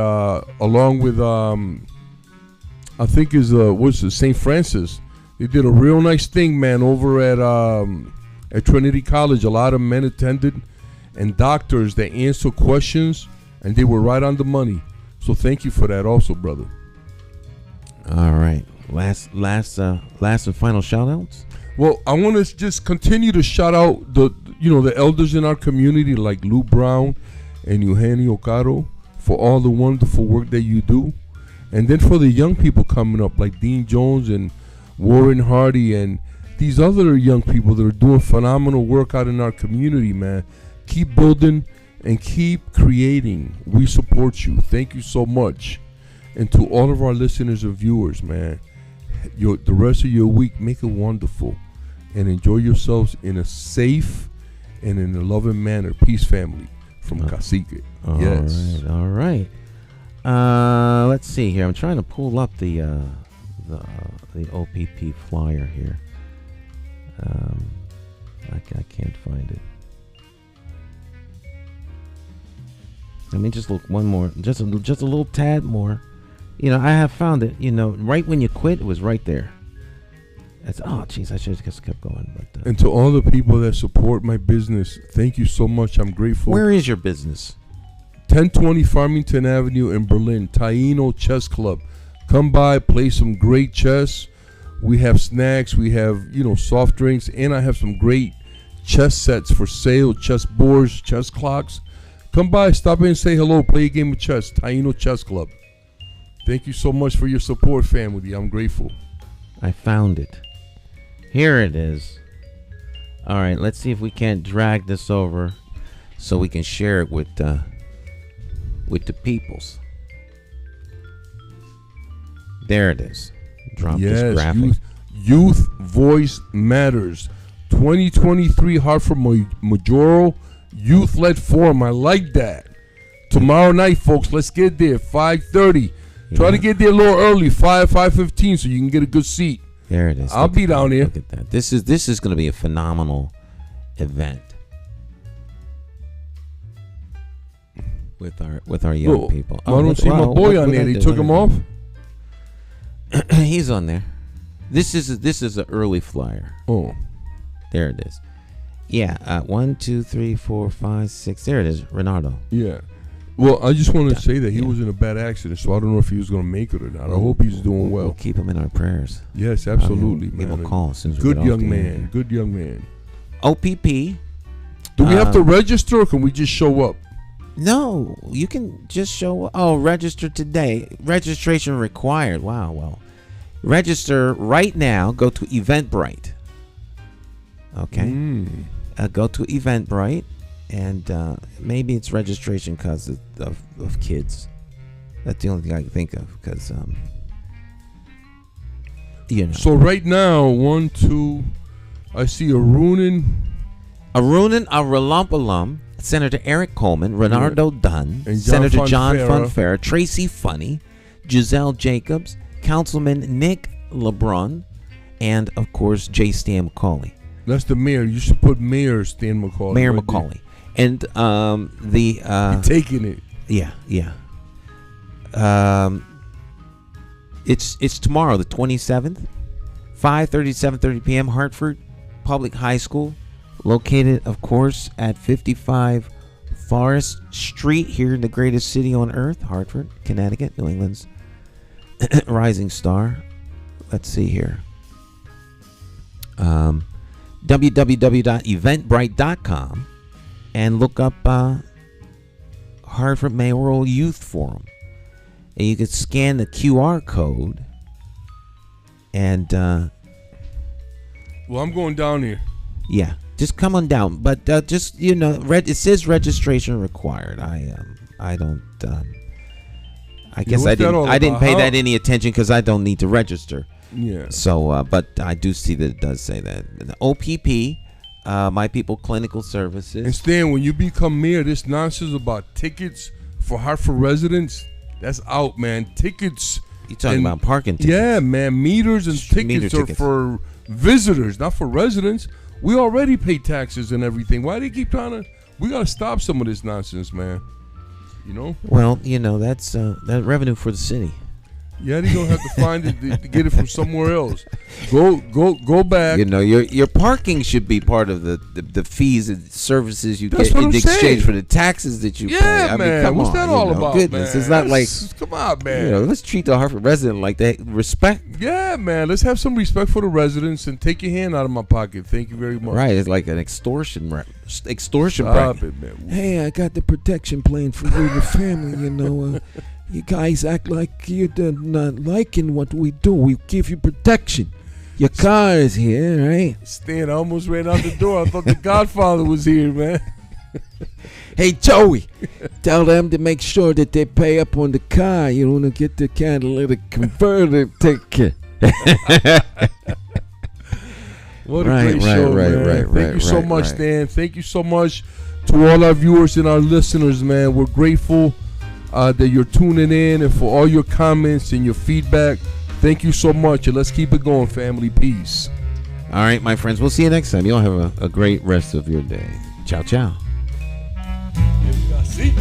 along with I think is St. Francis. They did a real nice thing, man, over at Trinity College. A lot of men attended, and doctors that answer questions, and they were right on the money. So thank you for that also, brother. All right. Last and final shout outs. Well, I want to just continue to shout out the elders in our community, like Lou Brown and Eugenio Caro, for all the wonderful work that you do. And then for the young people coming up, like Dean Jones and Warren Hardy and these other young people that are doing phenomenal work out in our community, man. Keep building and keep creating. We support you. Thank you so much. And to all of our listeners and viewers, man, the rest of your week, make it wonderful. And enjoy yourselves in a safe and in a loving manner. Peace, family, from Cacique. Yes. All right. Let's see here. I'm trying to pull up the OPP flyer here. I can't find it. Let me just look one more, just a little tad more. I have found it. Right when you quit, it was right there. Jeez, I should have just kept going. But and to all the people that support my business, thank you so much. I'm grateful. Where is your business? 1020 Farmington Avenue in Berlin, Taino Chess Club. Come by, play some great chess. We have snacks, we have, soft drinks, and I have some great chess sets for sale, chess boards, chess clocks. Come by, stop in and say hello, play a game of chess. Taino Chess Club. Thank you so much for your support, family. I'm grateful. I found it. Here it is. All right, let's see if we can't drag this over so we can share it with the peoples. There it is. drop this Yes, graphic. youth voice matters. 2023 Hartford Majoral Youth-led Forum. I like that. Tomorrow night, folks, let's get there. 5:30. Try to get there a little early, 5:15, so you can get a good seat. There it is. I'll be down there. Look at that. This is going to be a phenomenal event with our young people. I don't see my boy on there. They took him off. He's on there. This is an early flyer. Oh, there it is. Yeah, 1, 2, 3, 4, 5, 6. There it is, Renardo. yeah. Well, I just want to say that he was in a bad accident, so I don't know if he was going to make it or not. I hope he's doing well. We'll keep him in our prayers. Yes, absolutely, man. Give him a call as soon as we Good get off young the man. air. Good young man. OPP. Do we have to register, or can we just show up? No, you can just show up. Oh, register today. Registration required. Wow, well. Register right now. Go to Eventbrite. Okay. Go to Eventbrite, and maybe it's registration because of kids. That's the only thing I can think of, because you know. So right now, 1, 2, I see Arunin, Arulampalum, Senator Eric Coleman, Renardo Dunn, and Senator John Fonfara. Fonfara, Tracy Funny, Giselle Jacobs, Councilman Nick LeBron, and of course J. Stan McCauley. That's the mayor. You should put Mayor Stan McCauley. Mayor right McCauley. And You're taking it. Yeah. It's tomorrow, the 27th, 5:30 to 7:30 p.m. Hartford Public High School, located, of course, at 55 Forest Street, here in the greatest city on earth, Hartford, Connecticut, New England's rising star. Let's see here. www.eventbrite.com and look up Hartford Mayoral Youth Forum. And you can scan the QR code and Well, I'm going down here. yeah, just come on down. But just, you know, it says registration required. I don't I guess what's that all I didn't about? pay How- that any attention because I don't need to register. Yeah. So, but I do see that it does say that. The OPP, My People Clinical And Services. Stan, when you become mayor, this nonsense about tickets for Hartford residents, that's out, man. Tickets. You talking and- about parking tickets? Yeah, man. Meters and Meter tickets are tickets. for visitors, not for residents. We already pay taxes and everything. Why do they keep trying to? We got to stop some of this nonsense, man. You know? Well, you know, that's that revenue for the city. Yeah, they're gonna have to find it to get it from somewhere else. Go back. You know, your parking should be part of the fees and services you That's get what in I'm exchange saying. for the taxes that you pay. Yeah, I man. mean, come What's on, that you all know, about, goodness, man? it's not like, Come on, man. you know, let's treat the Hartford resident like that. Respect. Yeah, man. Let's have some respect for the residents and take your hand out of my pocket. Thank you very much. Right, it's like an extortion Stop bracket. it, man. Hey, I got the protection plan for you and your family. You know, you guys act like you're not liking what we do. We give you protection. Your car is here, right? Stan, I almost ran out the door. I thought the Godfather was here, man. Hey, Joey, tell them to make sure that they pay up on the car. You want to get the catalytic converter ticket. What a Right, great right, show, right, man. right, Thank right, you so right, much, right. Stan. Thank you so much to all our viewers and our listeners, man. We're grateful that you're tuning in and for all your comments and your feedback. Thank you so much, and let's keep it going, family. Peace. All right, my friends, we'll see you next time. You'll have a great rest of your day. Ciao, ciao. See?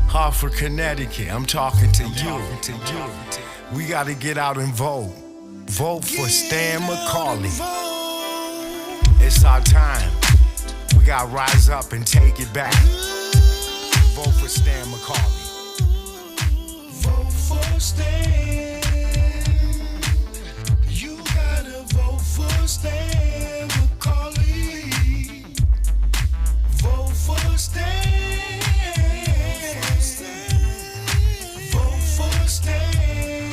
Hartford, Connecticut, I'm talking to you. We gotta get out and vote. Vote for Stan McCauley. It's our time. We gotta rise up and take it back. Vote for Stan McCauley. Vote for Stan. You gotta vote for Stan McCauley. Vote for Stan. Vote for Stan.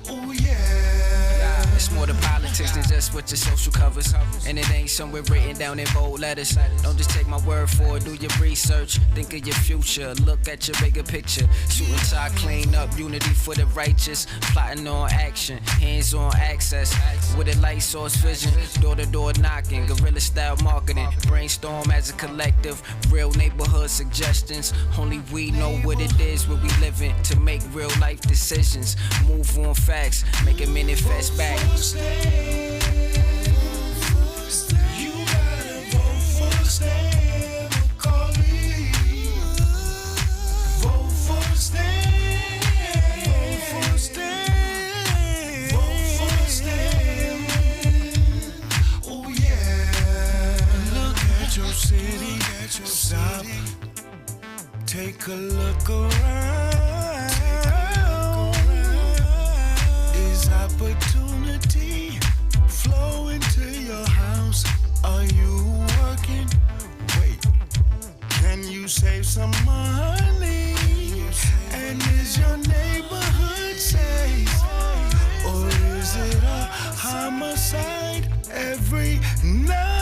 Oh yeah. It's more than politics than just what your social covers. And it ain't somewhere written down in bold letters. Don't just take my word for it, do your research. Think of your future, look at your bigger picture. Shooting tie, clean up, unity for the righteous. Plotting on action, hands on access. With a light source vision, door to door knocking. Guerrilla style marketing, brainstorm as a collective. Real neighborhood suggestions. Only we know what it is where we living. To make real life decisions. Move on facts, make it manifest back. You gotta vote for Stan McCauley. Vote for Stan. Vote for Stan. Vote for Stan. Oh yeah. Look at your city. Stop. Take a look around. Is opportunity flow into your house? Are you working? Wait, can you save some money? And is your neighborhood safe? Or is it a homicide every night?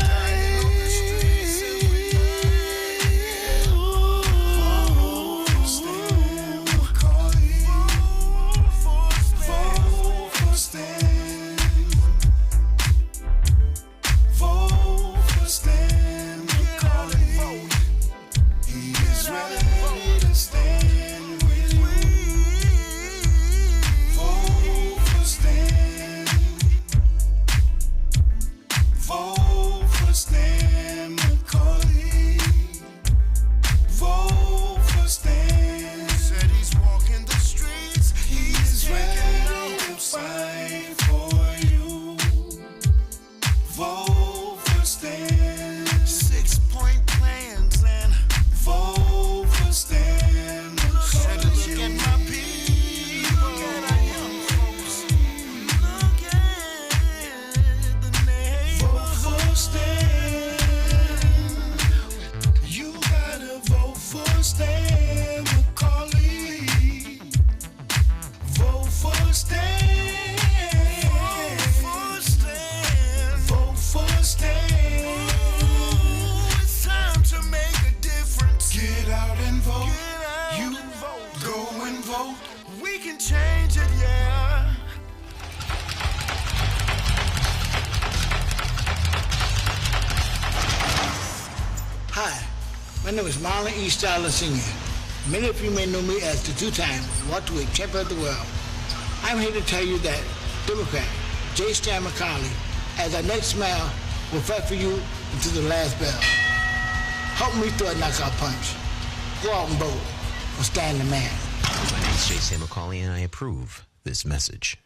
Senior. Many of you may know me as the two-time welterweight champion of the world. I'm here to tell you that Democrat J. Stan McCauley, as our next mayor, will fight for you until the last bell. Help me throw a knockout punch. Go out and vote for Stan the man. My name's J. Stan McCauley, and I approve this message.